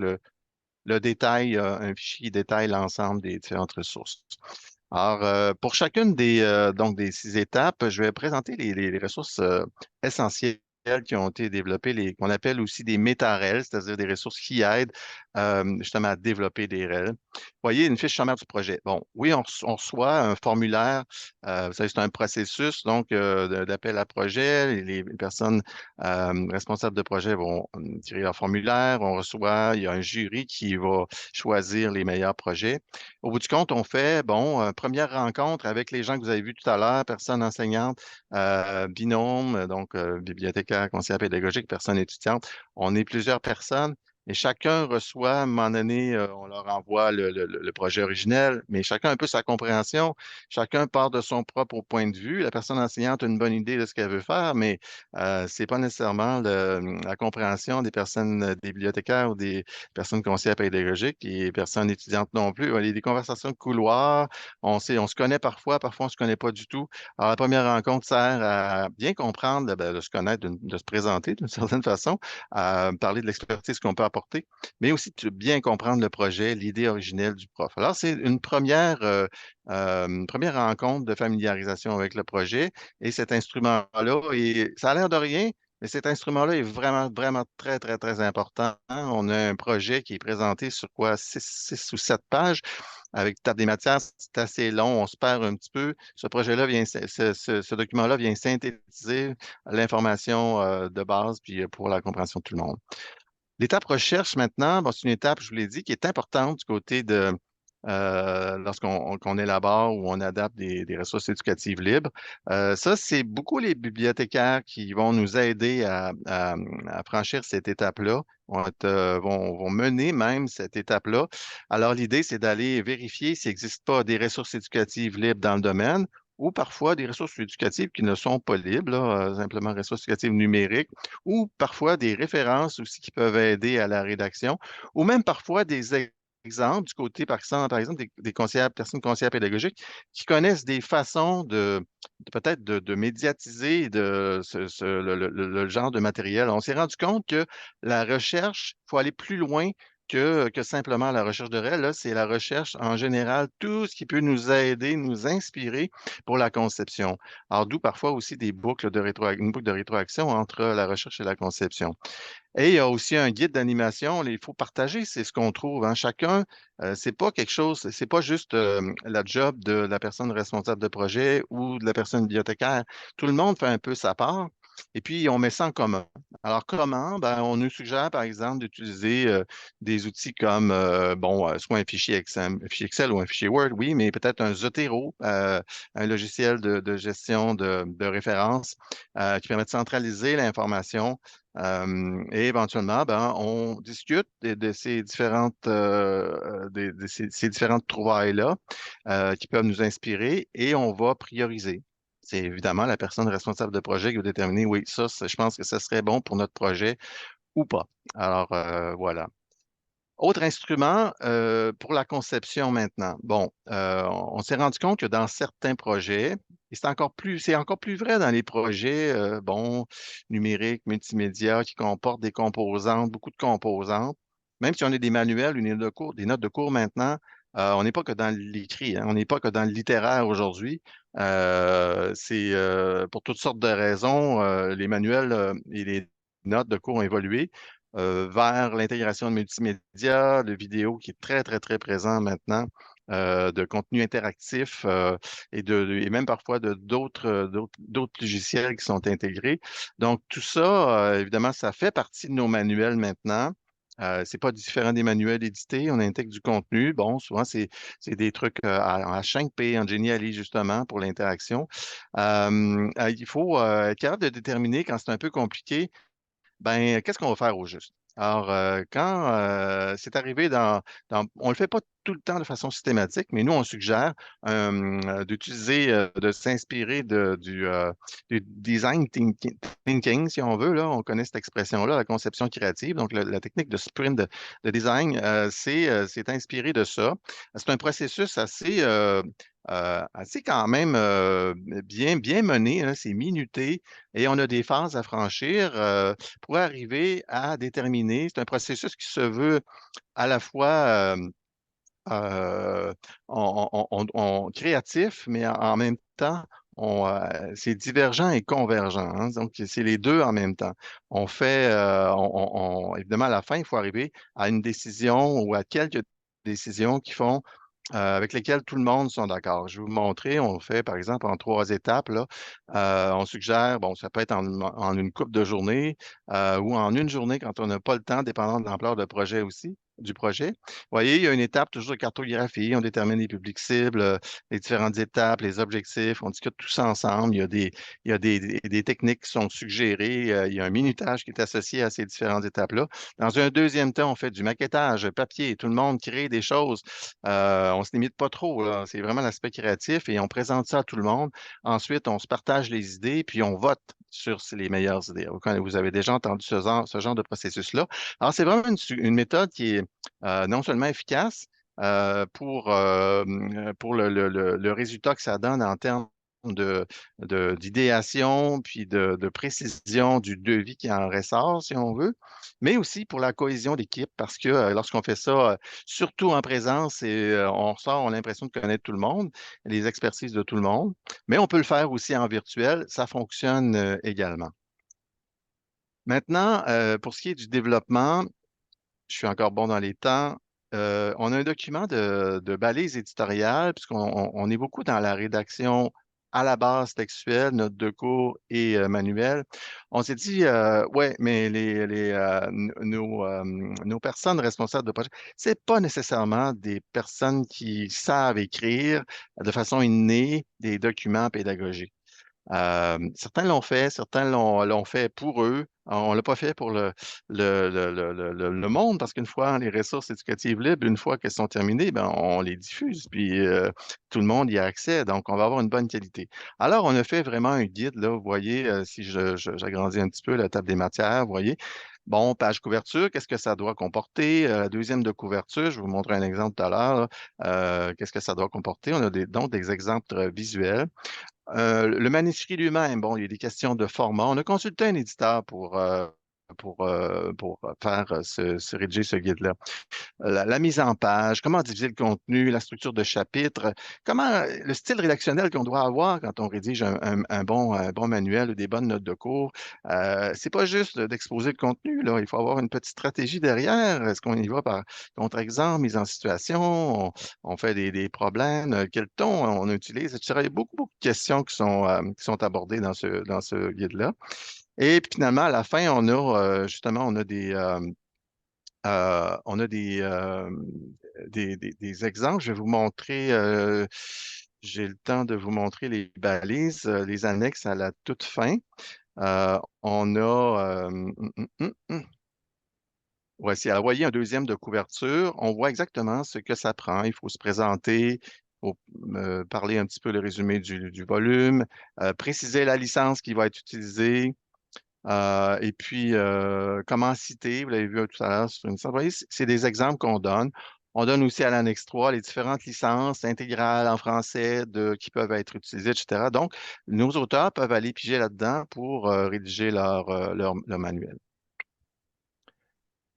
le détail, un fichier qui détaille l'ensemble des différentes ressources. Alors, pour chacune des 6 étapes, je vais présenter les ressources essentielles qui ont été développées, qu'on appelle aussi des métarels, c'est-à-dire des ressources qui aident justement à développer des REL. Vous voyez une fiche sommaire du projet. Bon, oui, on reçoit un formulaire. Vous savez, c'est un processus donc d'appel à projet. Les personnes responsables de projet vont tirer leur formulaire. On reçoit, il y a un jury qui va choisir les meilleurs projets. Au bout du compte, on fait, bon, première rencontre avec les gens que vous avez vus tout à l'heure, personnes enseignantes, binôme, donc bibliothécaire, conseillère pédagogique, personnes étudiantes. On est plusieurs personnes. Et chacun reçoit, à un moment donné, on leur envoie le projet originel, mais chacun a un peu sa compréhension. Chacun part de son propre point de vue. La personne enseignante a une bonne idée de ce qu'elle veut faire, mais c'est pas nécessairement la compréhension des personnes, des bibliothécaires ou des personnes conseillères pédagogiques et personnes étudiantes non plus. Il y a des conversations de couloir. On sait, on se connaît parfois on se connaît pas du tout. Alors, la première rencontre sert à bien comprendre, ben, de se connaître, de se présenter d'une certaine façon, à parler de l'expertise qu'on peut apporter, mais aussi de bien comprendre le projet, l'idée originelle du prof. Alors, c'est une première rencontre de familiarisation avec le projet et cet instrument-là, et ça a l'air de rien, mais cet instrument-là est vraiment, vraiment très, très, très important. On a un projet qui est présenté sur quoi, 6 ou 7 pages avec table des matières, c'est assez long, on se perd un petit peu. Ce projet-là vient, ce document-là vient synthétiser l'information de base puis pour la compréhension de tout le monde. L'étape recherche maintenant, bon, c'est une étape, je vous l'ai dit, qui est importante du côté de qu'on élabore ou on adapte des ressources éducatives libres. Ça, c'est beaucoup les bibliothécaires qui vont nous aider à franchir cette étape-là, vont mener même cette étape-là. Alors, l'idée, c'est d'aller vérifier s'il n'existe pas des ressources éducatives libres dans le domaine ou parfois des ressources éducatives qui ne sont pas libres, là, simplement ressources éducatives numériques, ou parfois des références aussi qui peuvent aider à la rédaction, ou même parfois des exemples du côté, par exemple, des conseillères, personnes conseillères pédagogiques qui connaissent des façons peut-être de médiatiser le genre de matériel. On s'est rendu compte que la recherche, il faut aller plus loin que simplement la recherche de réel. Là, c'est la recherche en général, tout ce qui peut nous aider, nous inspirer pour la conception. Alors, d'où parfois aussi une boucle de rétroaction entre la recherche et la conception. Et il y a aussi un guide d'animation. Il faut partager, c'est ce qu'on trouve. Hein. Chacun, c'est pas quelque chose, c'est pas juste la job de la personne responsable de projet ou de la personne bibliothécaire. Tout le monde fait un peu sa part. Et puis, on met ça en commun. Alors, comment? Ben, on nous suggère, par exemple, d'utiliser des outils comme, soit un fichier Excel ou un fichier Word, oui, mais peut-être un Zotero, un logiciel de gestion de références qui permet de centraliser l'information et éventuellement, ben, on discute de ces ces différentes trouvailles-là qui peuvent nous inspirer et on va prioriser. C'est évidemment la personne responsable de projet qui va déterminer, oui, je pense que ça serait bon pour notre projet ou pas. Alors, voilà. Autre instrument pour la conception maintenant. Bon, on s'est rendu compte que dans certains projets, et c'est encore plus vrai dans les projets, numériques, multimédia, qui comportent des composantes, beaucoup de composantes. Même si on a des manuels, des notes de cours maintenant, on n'est pas que dans l'écrit, hein, on n'est pas que dans le littéraire aujourd'hui. C'est pour toutes sortes de raisons, les manuels et les notes de cours ont évolué vers l'intégration de multimédia, de vidéo qui est très, très, très présent maintenant, de contenu interactif et même parfois d'autres logiciels qui sont intégrés. Donc, tout ça, évidemment, ça fait partie de nos manuels maintenant. C'est pas différent des manuels édités. On intègre du contenu. Bon, souvent, c'est des trucs en H5P, en Geniali, justement, pour l'interaction. Il faut être capable de déterminer quand c'est un peu compliqué ben, qu'est-ce qu'on va faire au juste? Alors, quand c'est arrivé on le fait pas tout le temps de façon systématique, mais nous, on suggère de s'inspirer du design thinking, si on veut. Là, on connaît cette expression-là, la conception créative. Donc, la technique de sprint de design, c'est inspiré de ça. C'est un processus assez quand même bien mené, hein, c'est minuté et on a des phases à franchir pour arriver à déterminer. C'est un processus qui se veut à la fois créatif, mais en même temps, c'est divergent et convergent, hein. Donc, c'est les deux en même temps. On fait, évidemment, à la fin, il faut arriver à une décision ou à quelques décisions qui font avec lesquelles tout le monde sont d'accord. Je vais vous montrer, on fait par exemple en 3 étapes, là. On suggère, bon, ça peut être en une couple de journées ou en une journée quand on n'a pas le temps, dépendant de l'ampleur de projet aussi, du projet. Vous voyez, il y a une étape toujours de cartographie, on détermine les publics cibles, les différentes étapes, les objectifs, on discute tout ça ensemble. Il y a des techniques qui sont suggérées, il y a un minutage qui est associé à ces différentes étapes-là. Dans un deuxième temps, on fait du maquettage, papier, tout le monde crée des choses. On ne se limite pas trop, là. C'est vraiment l'aspect créatif et on présente ça à tout le monde. Ensuite, on se partage les idées, puis on vote sur les meilleures idées. Vous avez déjà entendu ce genre de processus-là. Alors, c'est vraiment une méthode qui est non seulement efficace pour le résultat que ça donne en termes d'idéation, puis de précision du devis qui en ressort, si on veut, mais aussi pour la cohésion d'équipe, parce que lorsqu'on fait ça, surtout en présence, et on ressort, on a l'impression de connaître tout le monde, les expertises de tout le monde, mais on peut le faire aussi en virtuel, ça fonctionne également. Maintenant, pour ce qui est du développement, je suis encore bon dans les temps. On a un document de balise éditoriale, puisqu'on on est beaucoup dans la rédaction à la base textuelle, notes de cours et manuel. On s'est dit, ouais, mais nos personnes responsables de projet, c'est pas nécessairement des personnes qui savent écrire de façon innée des documents pédagogiques. Certains l'ont fait, certains l'ont fait pour eux. On l'a pas fait pour le monde, parce qu'une fois les ressources éducatives libres, une fois qu'elles sont terminées, ben, on les diffuse, puis tout le monde y a accès, donc on va avoir une bonne qualité. Alors, on a fait vraiment un guide, là, vous voyez, si j'agrandis un petit peu la table des matières, vous voyez. Bon, page couverture, qu'est-ce que ça doit comporter? La deuxième de couverture, je vais vous montrer un exemple tout à l'heure, là. Qu'est-ce que ça doit comporter? On a donc des exemples visuels. Le manuscrit lui-même, bon, il y a des questions de format. On a consulté un éditeur pour faire rédiger ce guide-là. La mise en page, comment diviser le contenu, la structure de chapitre, le style rédactionnel qu'on doit avoir quand on rédige un bon manuel ou des bonnes notes de cours. C'est pas juste d'exposer le contenu, là. Il faut avoir une petite stratégie derrière. Est-ce qu'on y va par contre-exemple, mise en situation, on fait des problèmes, quel ton on utilise, etc. Il y a beaucoup, beaucoup de questions qui sont abordées dans ce guide-là. Et puis finalement, à la fin, on a justement, on a des exemples. Je vais vous montrer, j'ai le temps de vous montrer les balises, les annexes à la toute fin. On a, voici, alors, vous voyez un deuxième de couverture. On voit exactement ce que ça prend. Il faut se présenter, il faut parler un petit peu le résumé du volume, préciser la licence qui va être utilisée. Et puis, comment citer, vous l'avez vu tout à l'heure sur une slide. Vous voyez, c'est des exemples qu'on donne. On donne aussi à l'annexe 3 les différentes licences intégrales en français qui peuvent être utilisées, etc. Donc, nos auteurs peuvent aller piger là-dedans pour rédiger leur manuel.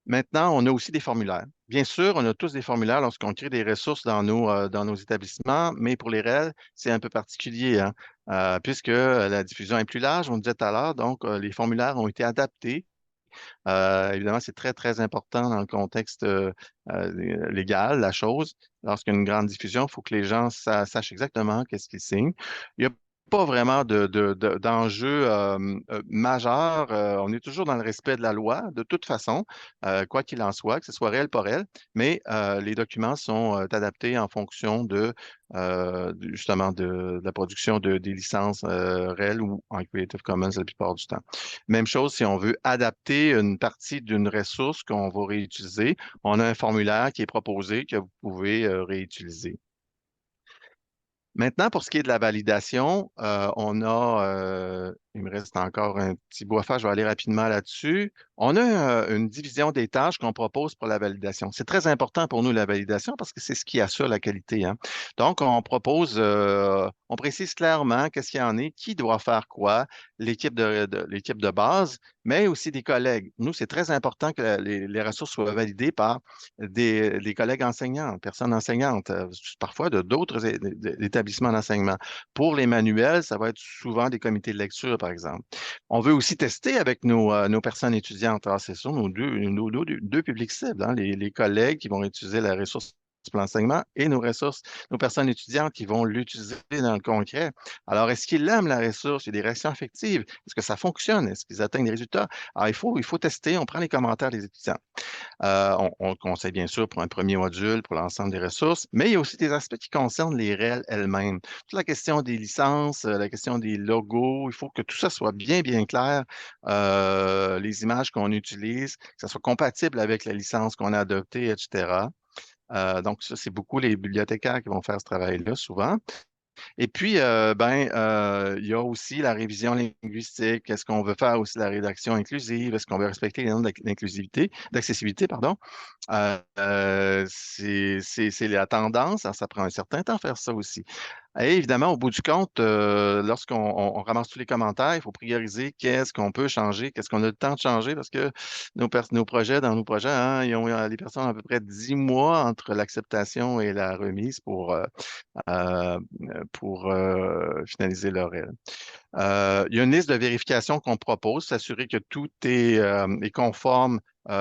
Maintenant, on a aussi des formulaires. Bien sûr, on a tous des formulaires lorsqu'on crée des ressources dans nos établissements, mais pour les REL, c'est un peu particulier, hein, puisque la diffusion est plus large, on le disait tout à l'heure, donc les formulaires ont été adaptés. Évidemment, c'est très, très important dans le contexte légal, la chose. Lorsqu'il y a une grande diffusion, il faut que les gens sachent exactement qu'est-ce qu'ils signent. Il n'y a pas vraiment d'enjeu majeur. On est toujours dans le respect de la loi, de toute façon, quoi qu'il en soit, que ce soit réel, pas réel, mais les documents sont adaptés en fonction justement de la production des licences réelles ou en Creative Commons la plupart du temps. Même chose si on veut adapter une partie d'une ressource qu'on va réutiliser. On a un formulaire qui est proposé que vous pouvez réutiliser. Maintenant, pour ce qui est de la validation, on a Il me reste encore un petit bout à faire. Je vais aller rapidement là-dessus. On a une division des tâches qu'on propose pour la validation. C'est très important pour nous, la validation, parce que c'est ce qui assure la qualité, hein. Donc, on précise clairement qu'est-ce qu'il y en est, qui doit faire quoi, l'équipe de base, mais aussi des collègues. Nous, c'est très important que les ressources soient validées par des collègues enseignants, personnes enseignantes, parfois de d'autres établissements d'enseignement. Pour les manuels, ça va être souvent des comités de lecture, par exemple. On veut aussi tester avec nos personnes étudiantes. Alors, c'est ça, nos deux publics cibles, hein, les collègues qui vont utiliser la ressource pour l'enseignement et nos personnes étudiantes qui vont l'utiliser dans le concret. Alors, est-ce qu'ils aiment la ressource? Il y a des réactions affectives. Est-ce que ça fonctionne? Est-ce qu'ils atteignent des résultats? Alors, il faut tester. On prend les commentaires des étudiants. On le conseille bien sûr pour un premier module, pour l'ensemble des ressources, mais il y a aussi des aspects qui concernent les REL elles-mêmes. Toute la question des licences, la question des logos, il faut que tout ça soit bien, bien clair. Les images qu'on utilise, que ça soit compatible avec la licence qu'on a adoptée, etc. Donc, ça, c'est beaucoup les bibliothécaires qui vont faire ce travail-là souvent. Et puis, il y a aussi la révision linguistique. Est-ce qu'on veut faire aussi la rédaction inclusive? Est-ce qu'on veut respecter les normes d'accessibilité, pardon? C'est la tendance. Alors, ça prend un certain temps à faire ça aussi. Et évidemment, au bout du compte, lorsqu'on ramasse tous les commentaires, il faut prioriser qu'est-ce qu'on peut changer, qu'est-ce qu'on a le temps de changer, parce que nos projets, hein, les personnes ont à peu près 10 mois entre l'acceptation et la remise euh, pour finaliser leur aile. Il y a une liste de vérification qu'on propose, s'assurer que tout est conforme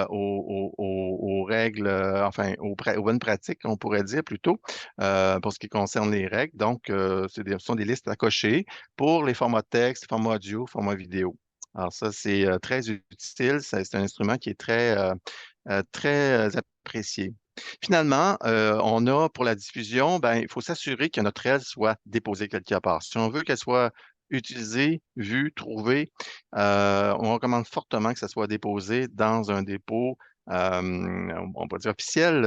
aux règles, enfin aux bonnes pratiques, on pourrait dire plutôt, pour ce qui concerne les règles. Donc, ce sont des listes à cocher pour les formats texte, format audio, format vidéo. Alors ça, c'est très utile. C'est un instrument qui est très apprécié. Finalement, on a pour la diffusion, ben, il faut s'assurer que notre aile soit déposée quelque part. Si on veut qu'elle soit utilisée, vue, trouvée, on recommande fortement que ça soit déposé dans un dépôt, on va dire officiel.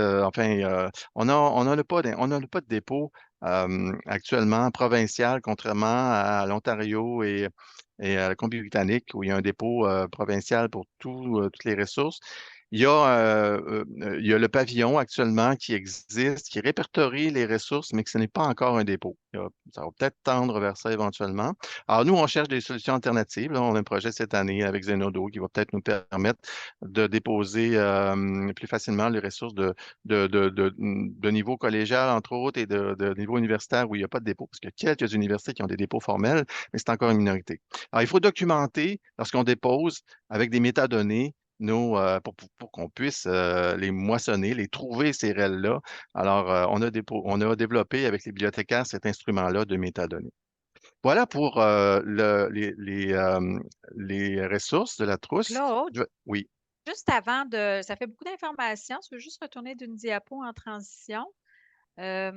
On n'a pas de dépôt actuellement provincial, contrairement à l'Ontario et à la Colombie-Britannique, où il y a un dépôt provincial pour toutes les ressources. Il y a le pavillon actuellement qui existe, qui répertorie les ressources, mais que ce n'est pas encore un dépôt. Ça va peut-être tendre vers ça éventuellement. Alors, nous, on cherche des solutions alternatives. Là, on a un projet cette année avec Zenodo qui va peut-être nous permettre de déposer plus facilement les ressources de niveau collégial, entre autres, et de niveau universitaire où il n'y a pas de dépôt. Parce qu'il y a quelques universités qui ont des dépôts formels, mais c'est encore une minorité. Alors, il faut documenter lorsqu'on dépose avec des métadonnées pour qu'on puisse les moissonner, les trouver, ces REL-là. Alors, on a développé avec les bibliothécaires cet instrument-là de métadonnées. Voilà pour les ressources de la trousse. Claude, Oui. juste avant de. Ça fait beaucoup d'informations. Je veux juste retourner d'une diapo en transition. Euh,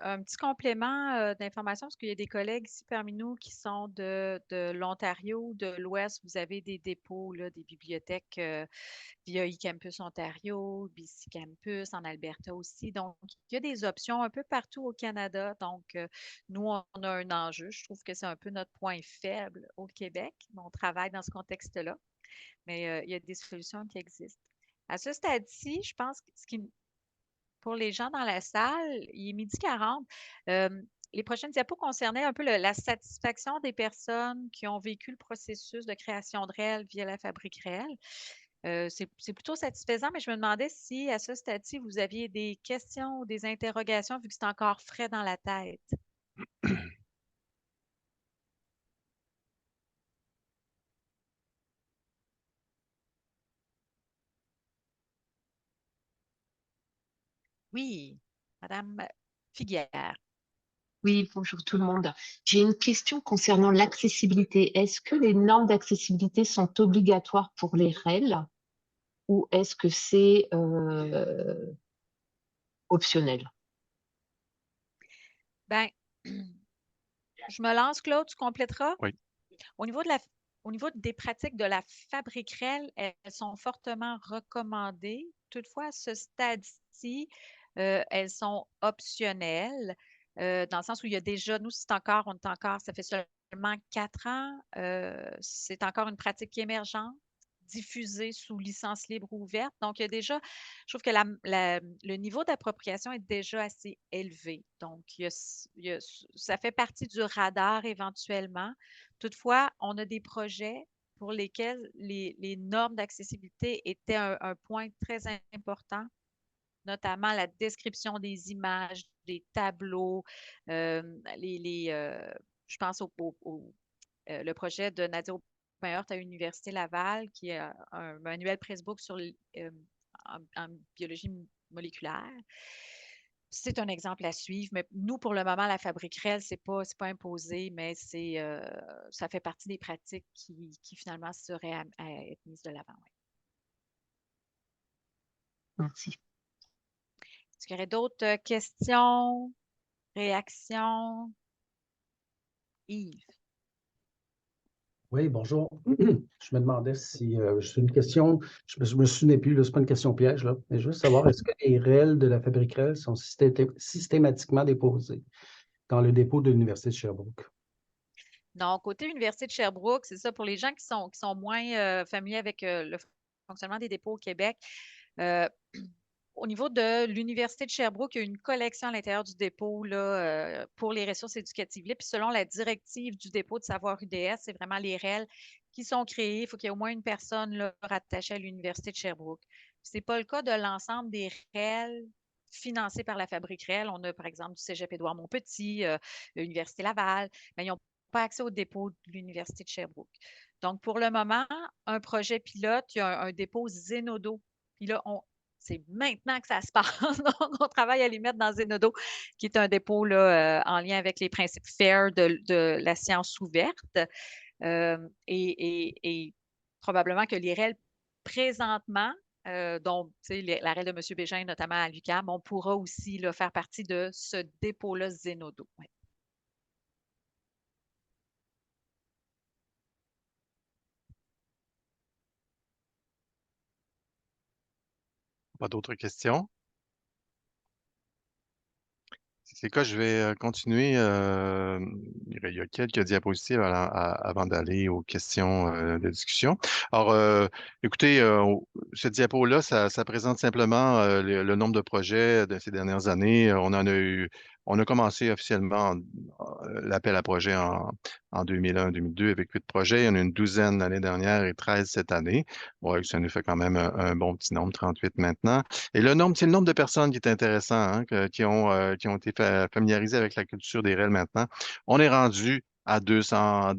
un petit complément d'information, parce qu'il y a des collègues ici parmi nous qui sont de l'Ontario, de l'Ouest. Vous avez des dépôts, là, des bibliothèques via eCampus Ontario, BC Campus, en Alberta aussi. Donc, il y a des options un peu partout au Canada. Donc, nous, on a un enjeu. Je trouve que c'est un peu notre point faible au Québec. On travaille dans ce contexte-là, mais il y a des solutions qui existent. À ce stade-ci, je pense que pour les gens dans la salle, il est 12h40. Les prochaines diapos concernaient un peu la satisfaction des personnes qui ont vécu le processus de création de réel via la fabrique réelle. C'est plutôt satisfaisant, mais je me demandais si, à ce stade-ci, vous aviez des questions ou des interrogations, vu que c'est encore frais dans la tête. Oui, Madame Figuière. Oui, bonjour tout le monde. J'ai une question concernant l'accessibilité. Est-ce que les normes d'accessibilité sont obligatoires pour les REL ou est-ce que c'est optionnel? Ben, je me lance, Claude, tu compléteras. Oui. Au niveau des pratiques de la fabrique réelle, elles sont fortement recommandées. Toutefois, à ce stade-ci, elles sont optionnelles, dans le sens où il y a déjà, nous, on est encore, ça fait seulement seulement 4 ans. C'est encore une pratique qui est émergente, diffusée sous licence libre ou ouverte. Donc, il y a déjà, je trouve que le niveau d'appropriation est déjà assez élevé. Donc, ça fait partie du radar éventuellement. Toutefois, on a des projets pour lesquels les normes d'accessibilité étaient un point très important, notamment la description des images, des tableaux, je pense le projet de Nadia Aubin-Horth à l'Université Laval, qui est un manuel Pressbook en biologie moléculaire. C'est un exemple à suivre, mais nous, pour le moment, la Fabrique REL, c'est pas imposé, mais ça fait partie des pratiques qui finalement seraient à être mises de l'avant. Ouais. Merci. Est-ce qu'il y aurait d'autres questions, réactions? Yves. Oui, bonjour. Je me demandais si c'est une question, je me souvenais plus, ce n'est pas une question piège, là, mais je veux savoir, est-ce que les REL de la Fabrique REL sont systématiquement déposés dans le dépôt de l'Université de Sherbrooke? Non, côté Université de Sherbrooke, c'est ça, pour les gens qui sont moins familiers avec le fonctionnement des dépôts au Québec. Au niveau de l'Université de Sherbrooke, il y a une collection à l'intérieur du dépôt là, pour les ressources éducatives libres. Puis selon la directive du dépôt de savoir UDS, c'est vraiment les REL qui sont créés. Il faut qu'il y ait au moins une personne là, rattachée à l'Université de Sherbrooke. Ce n'est pas le cas de l'ensemble des REL financés par la Fabrique REL. On a, par exemple, du Cégep Édouard-Montpetit, l'Université Laval, mais ils n'ont pas accès au dépôt de l'Université de Sherbrooke. Donc, pour le moment, un projet pilote, il y a un dépôt Zenodo. Puis là, c'est maintenant que ça se passe. Donc, on travaille à les mettre dans Zenodo, qui est un dépôt là, en lien avec les principes FAIR de la science ouverte. Et probablement que les REL présentement, dont la REL de M. Bégin, notamment à l'UQAM, on pourra aussi là, faire partie de ce dépôt-là Zenodo. Ouais. Pas d'autres questions? Si c'est le cas, je vais continuer. Il y a quelques diapositives avant d'aller aux questions de discussion. Alors, écoutez, cette diapo-là, ça présente simplement le nombre de projets de ces dernières années. On a commencé officiellement l'appel à projet en 2001-2002 avec 8 projets. Il y en a une douzaine l'année dernière et 13 cette année. Ouais, ça nous fait quand même un bon petit nombre, 38 maintenant. Et c'est le nombre de personnes qui est intéressant, hein, qui ont été familiarisées avec la culture des REL maintenant. On est rendu à 200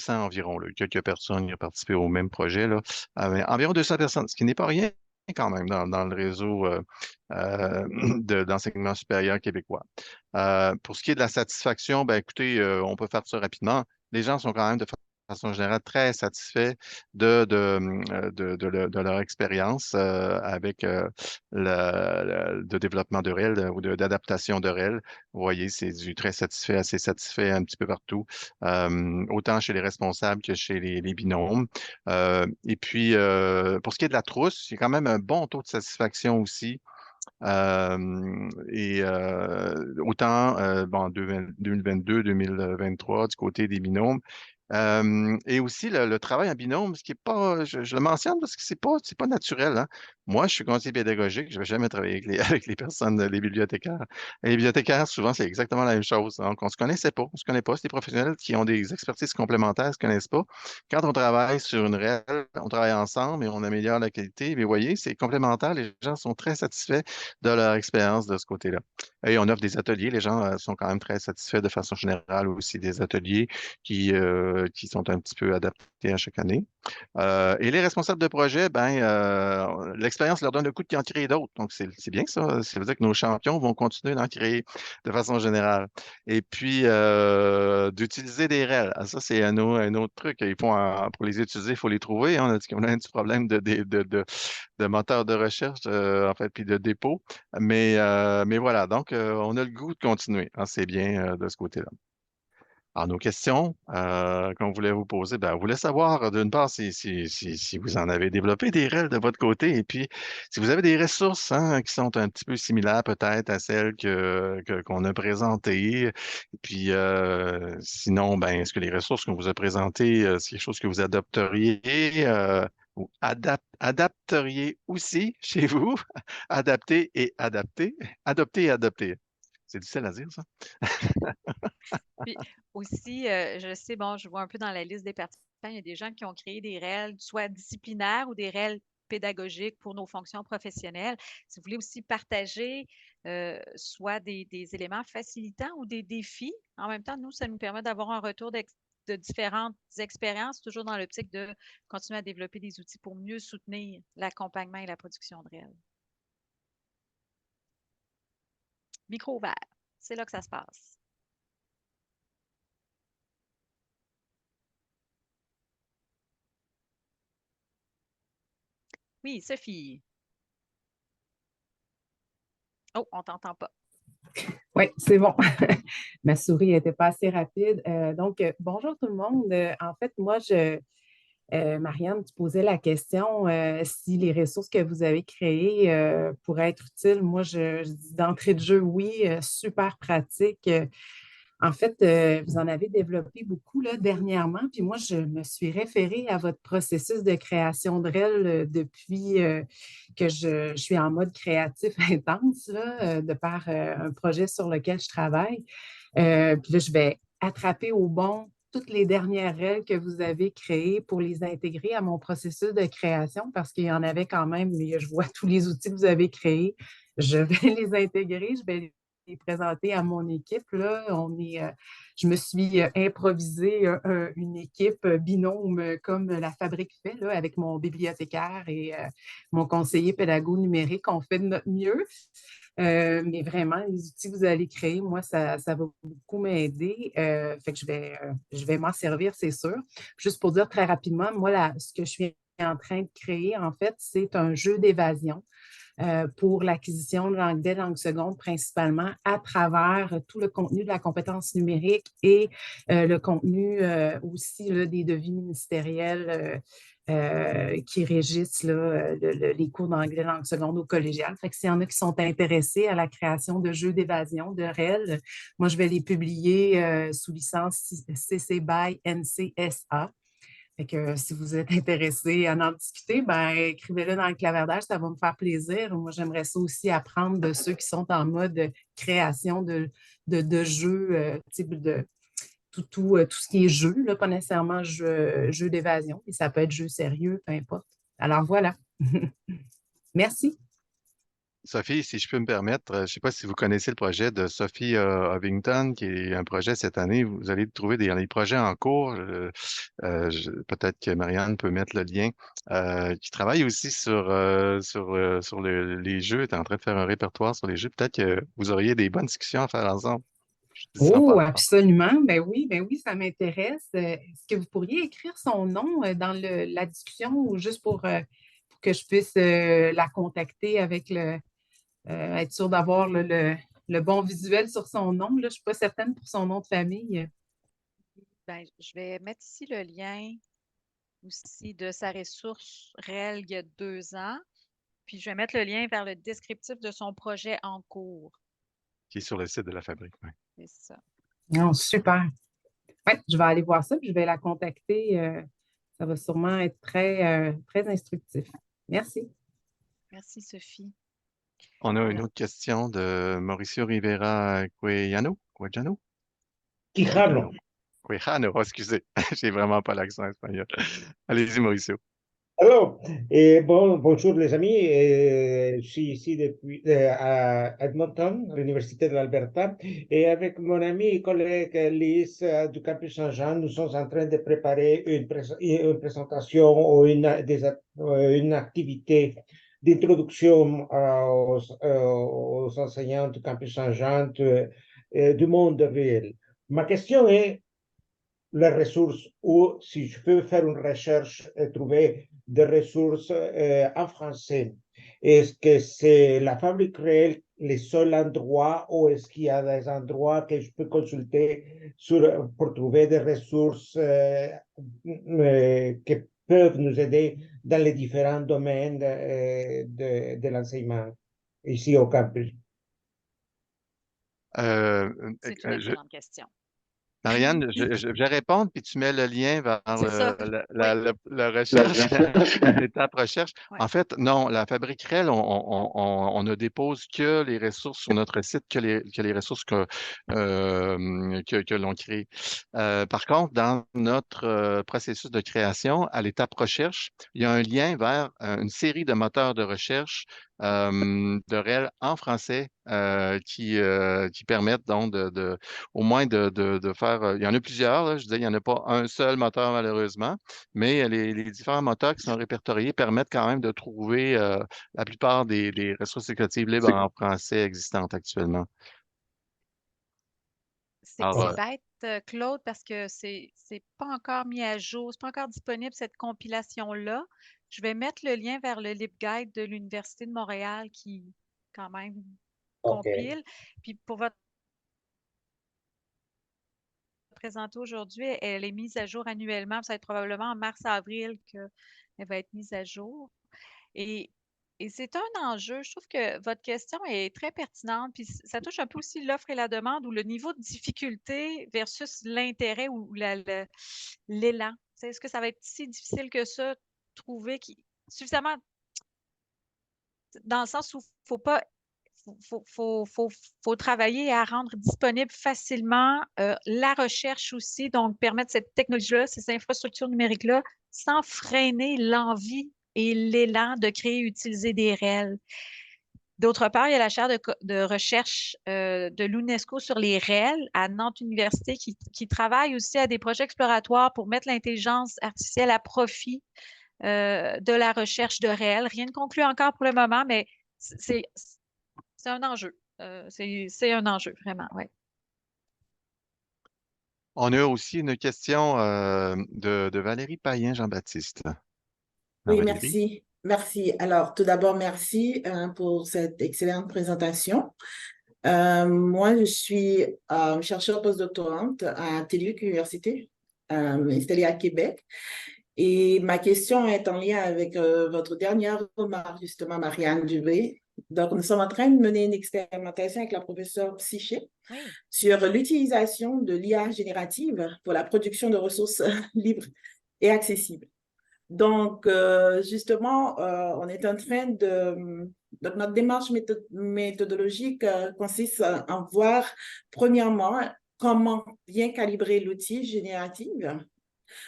environ, là. Quelques personnes qui ont participé au même projet, là. Environ 200 personnes, ce qui n'est pas rien quand même dans le réseau d'enseignement supérieur québécois. Pour ce qui est de la satisfaction, ben écoutez, on peut faire ça rapidement. Les gens sont quand même de façon générale très satisfaits de leur expérience avec le développement de REL ou d'adaptation de REL. Vous voyez, c'est du très satisfait, assez satisfait un petit peu partout, autant chez les responsables que chez les binômes. Et puis, pour ce qui est de la trousse, il y a quand même un bon taux de satisfaction aussi. Autant bon, 2022, 2023 du côté des binômes. Et aussi le travail en binôme, ce qui est pas, je le mentionne parce que c'est pas naturel, hein. Moi, je suis conseiller pédagogique, je ne vais jamais travailler avec avec les personnes, les bibliothécaires. Et les bibliothécaires, souvent, c'est exactement la même chose. Donc, on se connaissait pas, on se connaît pas. C'est des professionnels qui ont des expertises complémentaires, se connaissent pas. Quand on travaille sur une REL, on travaille ensemble et on améliore la qualité. Mais vous voyez, c'est complémentaire. Les gens sont très satisfaits de leur expérience de ce côté-là. Et on offre des ateliers. Les gens sont quand même très satisfaits de façon générale aussi des ateliers qui sont un petit peu adaptés à chaque année. Et les responsables de projet, l'expérience leur donne le coup d'en créer d'autres. Donc, c'est bien ça. Ça veut dire que nos champions vont continuer d'en créer de façon générale. Et puis, d'utiliser des REL. Ah, ça, c'est un autre truc. Pour les utiliser, il faut les trouver, hein. On a un petit problème de moteur de recherche, en fait, puis de dépôt. Mais voilà, donc, on a le goût de continuer, hein. C'est bien de ce côté-là. Alors, nos questions qu'on voulait vous poser, ben, on voulait savoir, d'une part, si vous en avez développé des REL de votre côté, et puis si vous avez des ressources hein, qui sont un petit peu similaires peut-être à celles qu'on a présentées. Et puis, sinon, ben, est-ce que les ressources qu'on vous a présentées, c'est quelque chose que vous adopteriez ou adapteriez aussi chez vous? Adapter et adapter. Adopter et adopter. C'est difficile à dire, ça. Puis aussi, je sais, bon, je vois un peu dans la liste des participants, il y a des gens qui ont créé des REL, soit disciplinaires ou des REL pédagogiques pour nos fonctions professionnelles. Si vous voulez aussi partager soit des éléments facilitants ou des défis, en même temps, nous, ça nous permet d'avoir un retour de différentes expériences, toujours dans l'optique de continuer à développer des outils pour mieux soutenir l'accompagnement et la production de REL. Micro ouvert, c'est là que ça se passe. Oui, Sophie. Oh, on t'entend pas. Oui, c'est bon. Ma souris n'était pas assez rapide. Bonjour tout le monde. En fait, moi, Marianne, tu posais la question si les ressources que vous avez créées pourraient être utiles. Moi, je dis d'entrée de jeu, oui, super pratique. En fait, vous en avez développé beaucoup là, dernièrement, puis moi, je me suis référée à votre processus de création de REL depuis que je suis en mode créatif intense, là, de par un projet sur lequel je travaille. Puis là, je vais attraper au bon toutes les dernières REL que vous avez créées pour les intégrer à mon processus de création parce qu'il y en avait quand même, mais je vois tous les outils que vous avez créés. Je vais les intégrer, je vais les présenter à mon équipe. Là. Je me suis improvisée une équipe binôme comme la Fabrique fait là, avec mon bibliothécaire et mon conseiller pédago numérique. On fait de notre mieux. Mais vraiment, les outils que vous allez créer, moi, ça va beaucoup m'aider. Fait que je vais m'en servir, c'est sûr. Juste pour dire très rapidement, moi, ce que je suis en train de créer, en fait, c'est un jeu d'évasion pour l'acquisition de langue dès langue seconde, principalement à travers tout le contenu de la compétence numérique et le contenu aussi là, des devis ministériels qui régissent là, les cours d'anglais langue seconde au collégial. Fait que s'il y en a qui sont intéressés à la création de jeux d'évasion, de REL, moi, je vais les publier sous licence CC BY NCSA. Fait que si vous êtes intéressé à en discuter, ben, écrivez-le dans le clavardage, ça va me faire plaisir. Moi, j'aimerais ça aussi apprendre de ceux qui sont en mode création de jeux, de tout ce qui est jeu, là, pas nécessairement jeu d'évasion, et ça peut être jeu sérieux, peu importe. Alors voilà. Merci. Sophie, si je peux me permettre, je ne sais pas si vous connaissez le projet de Sophie Ovington, qui est un projet cette année. Vous allez trouver des projets en cours. Peut-être que Marianne peut mettre le lien. Qui travaille aussi sur les jeux, est en train de faire un répertoire sur les jeux. Peut-être que vous auriez des bonnes discussions à faire ensemble. Je dis ça en Oh, passant. absolument. Ben oui, ça m'intéresse. Est-ce que vous pourriez écrire son nom dans la discussion ou juste pour que je puisse la contacter avec être sûre d'avoir le bon visuel sur son nom. Là, je ne suis pas certaine pour son nom de famille. Ben, je vais mettre ici le lien aussi de sa ressource REL il y a 2 ans. Puis je vais mettre le lien vers le descriptif de son projet en cours. Qui est sur le site de la Fabrique. Oui. C'est ça. Non, super. Ouais, je vais aller voir ça, puis je vais la contacter. Ça va sûrement être très instructif. Merci. Merci, Sophie. On a une autre question de Mauricio Rivera Cuejano. Quijano. Cuejano, oh, excusez, j'ai vraiment pas l'accent espagnol. Allez-y, Mauricio. Alors, bonjour les amis, je suis ici depuis à Edmonton, l'Université de l'Alberta, et avec mon ami et collègue Lise du campus Saint-Jean, nous sommes en train de préparer une présentation ou une activité d'introduction aux enseignants du campus Saint-Jean du monde réel. Ma question est les ressources ou si je peux faire une recherche et trouver des ressources en français. Est-ce que c'est la Fabrique réelle le seul endroit ou est-ce qu'il y a des endroits que je peux consulter pour trouver des ressources qui peuvent nous aider dans les différents domaines de l'enseignement ici au campus? C'est une excellente question. Marianne, je vais répondre, puis tu mets le lien vers C'est ça. la recherche, l'étape recherche. Ouais. En fait, non, la Fabrique REL, on ne dépose que les ressources sur notre site, que les ressources que l'on crée. Par contre, dans notre processus de création, à l'étape recherche, il y a un lien vers une série de moteurs de recherche de REL en français qui permettent donc au moins de faire. Il y en a plusieurs, là, je disais, il n'y en a pas un seul moteur malheureusement, mais les différents moteurs qui sont répertoriés permettent quand même de trouver la plupart des ressources éducatives libres en français existantes actuellement. C'est bête, Claude, parce que c'est pas encore mis à jour, c'est pas encore disponible cette compilation-là. Je vais mettre le lien vers le LibGuide de l'Université de Montréal qui, quand même, compile. Puis pour votre présenter aujourd'hui, elle est mise à jour annuellement. Ça va être probablement en mars-avril qu'elle va être mise à jour. Et c'est un enjeu. Je trouve que votre question est très pertinente. Puis ça touche un peu aussi l'offre et la demande ou le niveau de difficulté versus l'intérêt ou l'élan. Est-ce que ça va être si difficile que ça, trouver suffisamment dans le sens où il ne faut pas faut travailler à rendre disponible facilement la recherche aussi, donc permettre cette technologie-là, ces infrastructures numériques-là, sans freiner l'envie et l'élan de créer et utiliser des REL. D'autre part, il y a la chaire de recherche de l'UNESCO sur les REL à Nantes Université qui travaille aussi à des projets exploratoires pour mettre l'intelligence artificielle à profit de la recherche de REL. Rien de conclu encore pour le moment, mais c'est un enjeu. C'est un enjeu, vraiment, oui. On a aussi une question de Valérie Payen, Jean-Baptiste. Oui, Valérie? merci. Merci. Alors, tout d'abord, merci pour cette excellente présentation. Moi, je suis chercheur postdoctorante à TELUC Université, installée à Québec. Et ma question est en lien avec votre dernière remarque, justement, Marianne Dubé. Donc, nous sommes en train de mener une expérimentation avec la professeure Psyché sur l'utilisation de l'IA générative pour la production de ressources libres et accessibles. Donc, justement, on est en train donc notre démarche méthodologique consiste à voir, premièrement, comment bien calibrer l'outil génératif,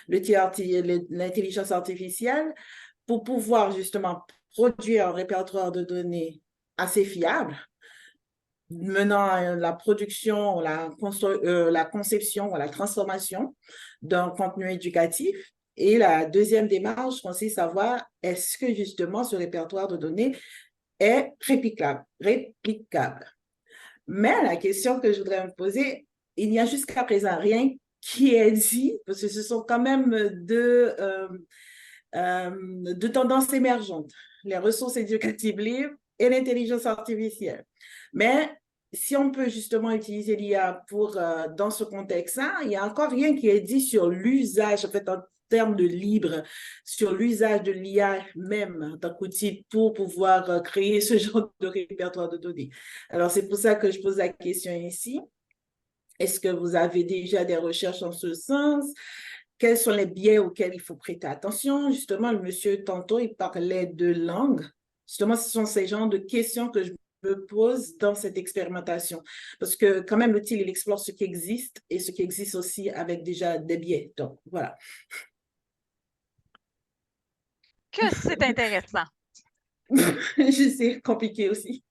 l'intelligence artificielle, pour pouvoir justement produire un répertoire de données assez fiable, menant à la production, la conception ou la transformation d'un contenu éducatif. Et la deuxième démarche consiste à voir est-ce que justement ce répertoire de données est réplicable. Mais la question que je voudrais me poser, il n'y a jusqu'à présent rien qui est dit, parce que ce sont quand même deux tendances émergentes, les ressources éducatives libres et l'intelligence artificielle. Mais si on peut justement utiliser l'IA dans ce contexte-là, il n'y a encore rien qui est dit sur l'usage, en fait, en termes de libre, sur l'usage de l'IA même en tant qu'outil pour pouvoir créer ce genre de répertoire de données. Alors, c'est pour ça que je pose la question ici. Est-ce que vous avez déjà des recherches en ce sens? Quels sont les biais auxquels il faut prêter attention? Justement, le monsieur, tantôt, il parlait de langue. Justement, ce sont ces genres de questions que je me pose dans cette expérimentation. Parce que quand même, l'outil, il explore ce qui existe et ce qui existe aussi avec déjà des biais. Donc, voilà. Que c'est intéressant. Je sais, compliqué aussi.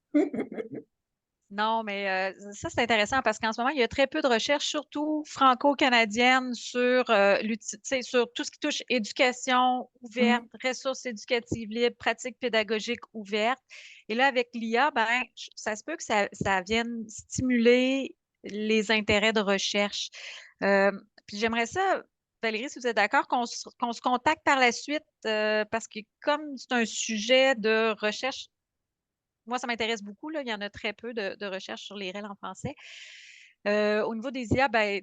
Non, mais ça, c'est intéressant parce qu'en ce moment, il y a très peu de recherches, surtout franco-canadiennes, sur tout ce qui touche éducation ouverte, ressources éducatives libres, pratiques pédagogiques ouvertes. Et là, avec l'IA, ben, ça se peut que ça vienne stimuler les intérêts de recherche. Puis j'aimerais ça, Valérie, si vous êtes d'accord, qu'on se contacte par la suite parce que comme c'est un sujet de recherche moi, ça m'intéresse beaucoup. Là. Il y en a très peu de recherches sur les REL en français. Au niveau des IA, ben,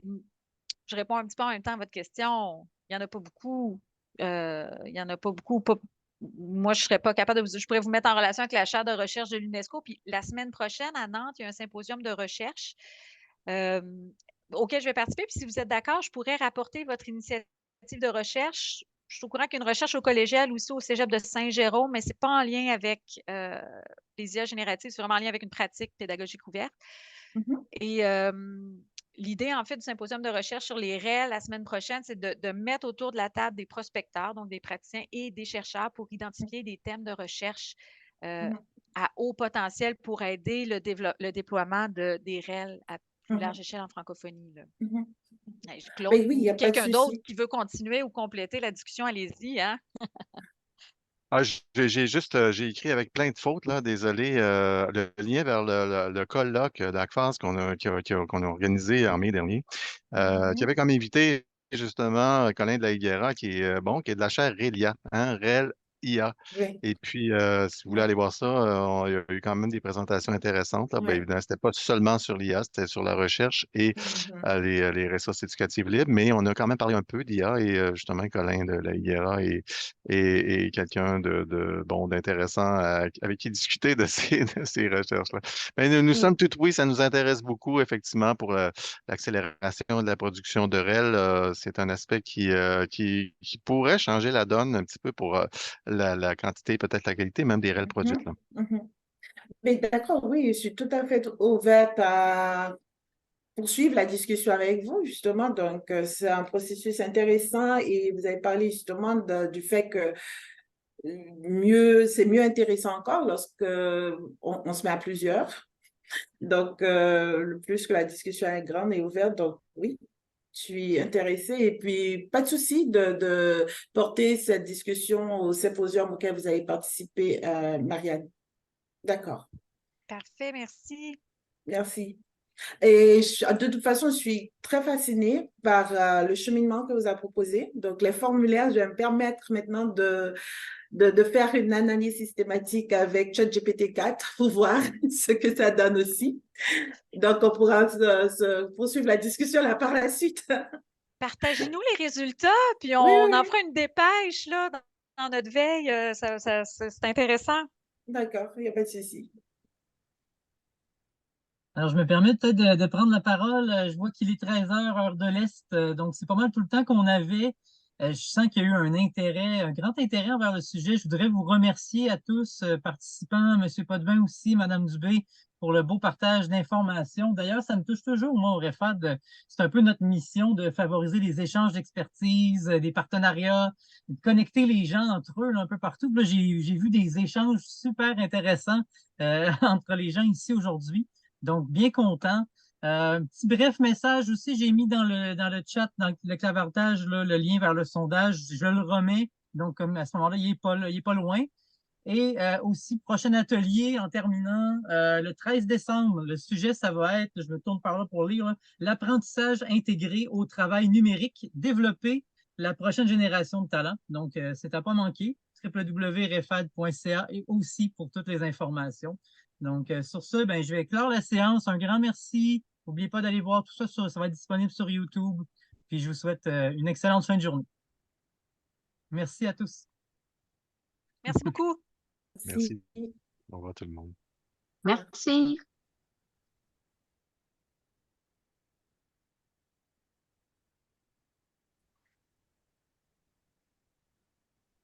je réponds un petit peu en même temps à votre question. Il n'y en a pas beaucoup. Il n'y en a pas beaucoup. Moi, je ne serais pas capable je pourrais vous mettre en relation avec la chaire de recherche de l'UNESCO. Puis la semaine prochaine, à Nantes, il y a un symposium de recherche auquel je vais participer. Puis si vous êtes d'accord, je pourrais rapporter votre initiative de recherche. Je suis au courant qu'il y a une recherche au collégial aussi au Cégep de Saint-Jérôme, mais ce n'est pas en lien avec les IA génératives, c'est vraiment en lien avec une pratique pédagogique ouverte. Et l'idée, en fait, du symposium de recherche sur les REL la semaine prochaine, c'est de mettre autour de la table des prospecteurs, donc des praticiens et des chercheurs pour identifier des thèmes de recherche à haut potentiel pour aider le déploiement des REL à plus large échelle en francophonie. Là. Claude, Ben oui, il n'y a pas de quelqu'un d'autre souci. qui veut continuer ou compléter la discussion, allez-y. Hein? Ah, j'ai écrit avec plein de fautes, là, désolé. Le lien vers le colloque d'ACFAS qu'on a organisé en mai dernier, qui avait comme invité justement Colin de la Higuera, qui est qui est de la chaire RELIA, hein, REL IA. Oui. Et puis, si vous voulez aller voir ça, il y a eu quand même des présentations intéressantes. Là. Ben, Oui. évidemment, c'était pas seulement sur l'IA, c'était sur la recherche et les ressources éducatives libres, mais on a quand même parlé un peu d'IA et justement, Colin de la Higuera et quelqu'un d'intéressant avec qui discuter de ces recherches-là. Mais nous sommes tout oui, ça nous intéresse beaucoup, effectivement, pour l'accélération de la production de REL. C'est un aspect qui pourrait changer la donne un petit peu pour la quantité, peut-être la qualité même des REL produites. Là. Mais d'accord, oui, je suis tout à fait ouverte à poursuivre la discussion avec vous, justement. Donc, c'est un processus intéressant et vous avez parlé justement du fait que c'est mieux intéressant encore lorsque on se met à plusieurs. Donc, le plus que la discussion est grande et ouverte, donc oui, je suis intéressée. Et puis, pas de souci de porter cette discussion au symposium auquel vous avez participé, Marianne. D'accord, Parfait, merci. merci. Et de toute façon, je suis très fascinée par le cheminement que vous avez proposé. Donc, les formulaires, je vais me permettre maintenant de faire une analyse systématique avec ChatGPT 4 pour voir ce que ça donne aussi. Donc, on pourra poursuivre la discussion là par la suite. Partagez-nous les résultats, puis Oui, on oui, en oui. fera une dépêche là, dans notre veille. C'est intéressant. D'accord, il n'y a pas de souci. Alors, je me permets peut-être de prendre la parole. Je vois qu'il est 13 heures, heure de l'Est, donc c'est pas mal tout le temps qu'on avait. Je sens qu'il y a eu un grand intérêt envers le sujet. Je voudrais vous remercier à tous, participants, M. Potvin aussi, Mme Dubé, pour le beau partage d'informations. D'ailleurs, ça me touche toujours, moi, au REFAD. C'est un peu notre mission de favoriser les échanges d'expertise, des partenariats, de connecter les gens entre eux là, un peu partout. Là, j'ai vu des échanges super intéressants entre les gens ici aujourd'hui. Donc, bien content. Un petit bref message aussi, j'ai mis dans le chat, dans le clavardage, là, le lien vers le sondage. Je le remets. Donc, comme à ce moment-là, il est pas loin. Et aussi, prochain atelier en terminant le 13 décembre. Le sujet, ça va être, je me tourne par là pour lire, l'apprentissage intégré au travail numérique, développer la prochaine génération de talents. Donc, c'est à pas manquer. www.refad.ca et aussi pour toutes les informations. Donc, sur ce, ben, je vais clore la séance. Un grand merci. N'oubliez pas d'aller voir tout ça. Ça va être disponible sur YouTube. Puis, je vous souhaite une excellente fin de journée. Merci à tous. Merci beaucoup. Merci. Au revoir tout le monde. Merci.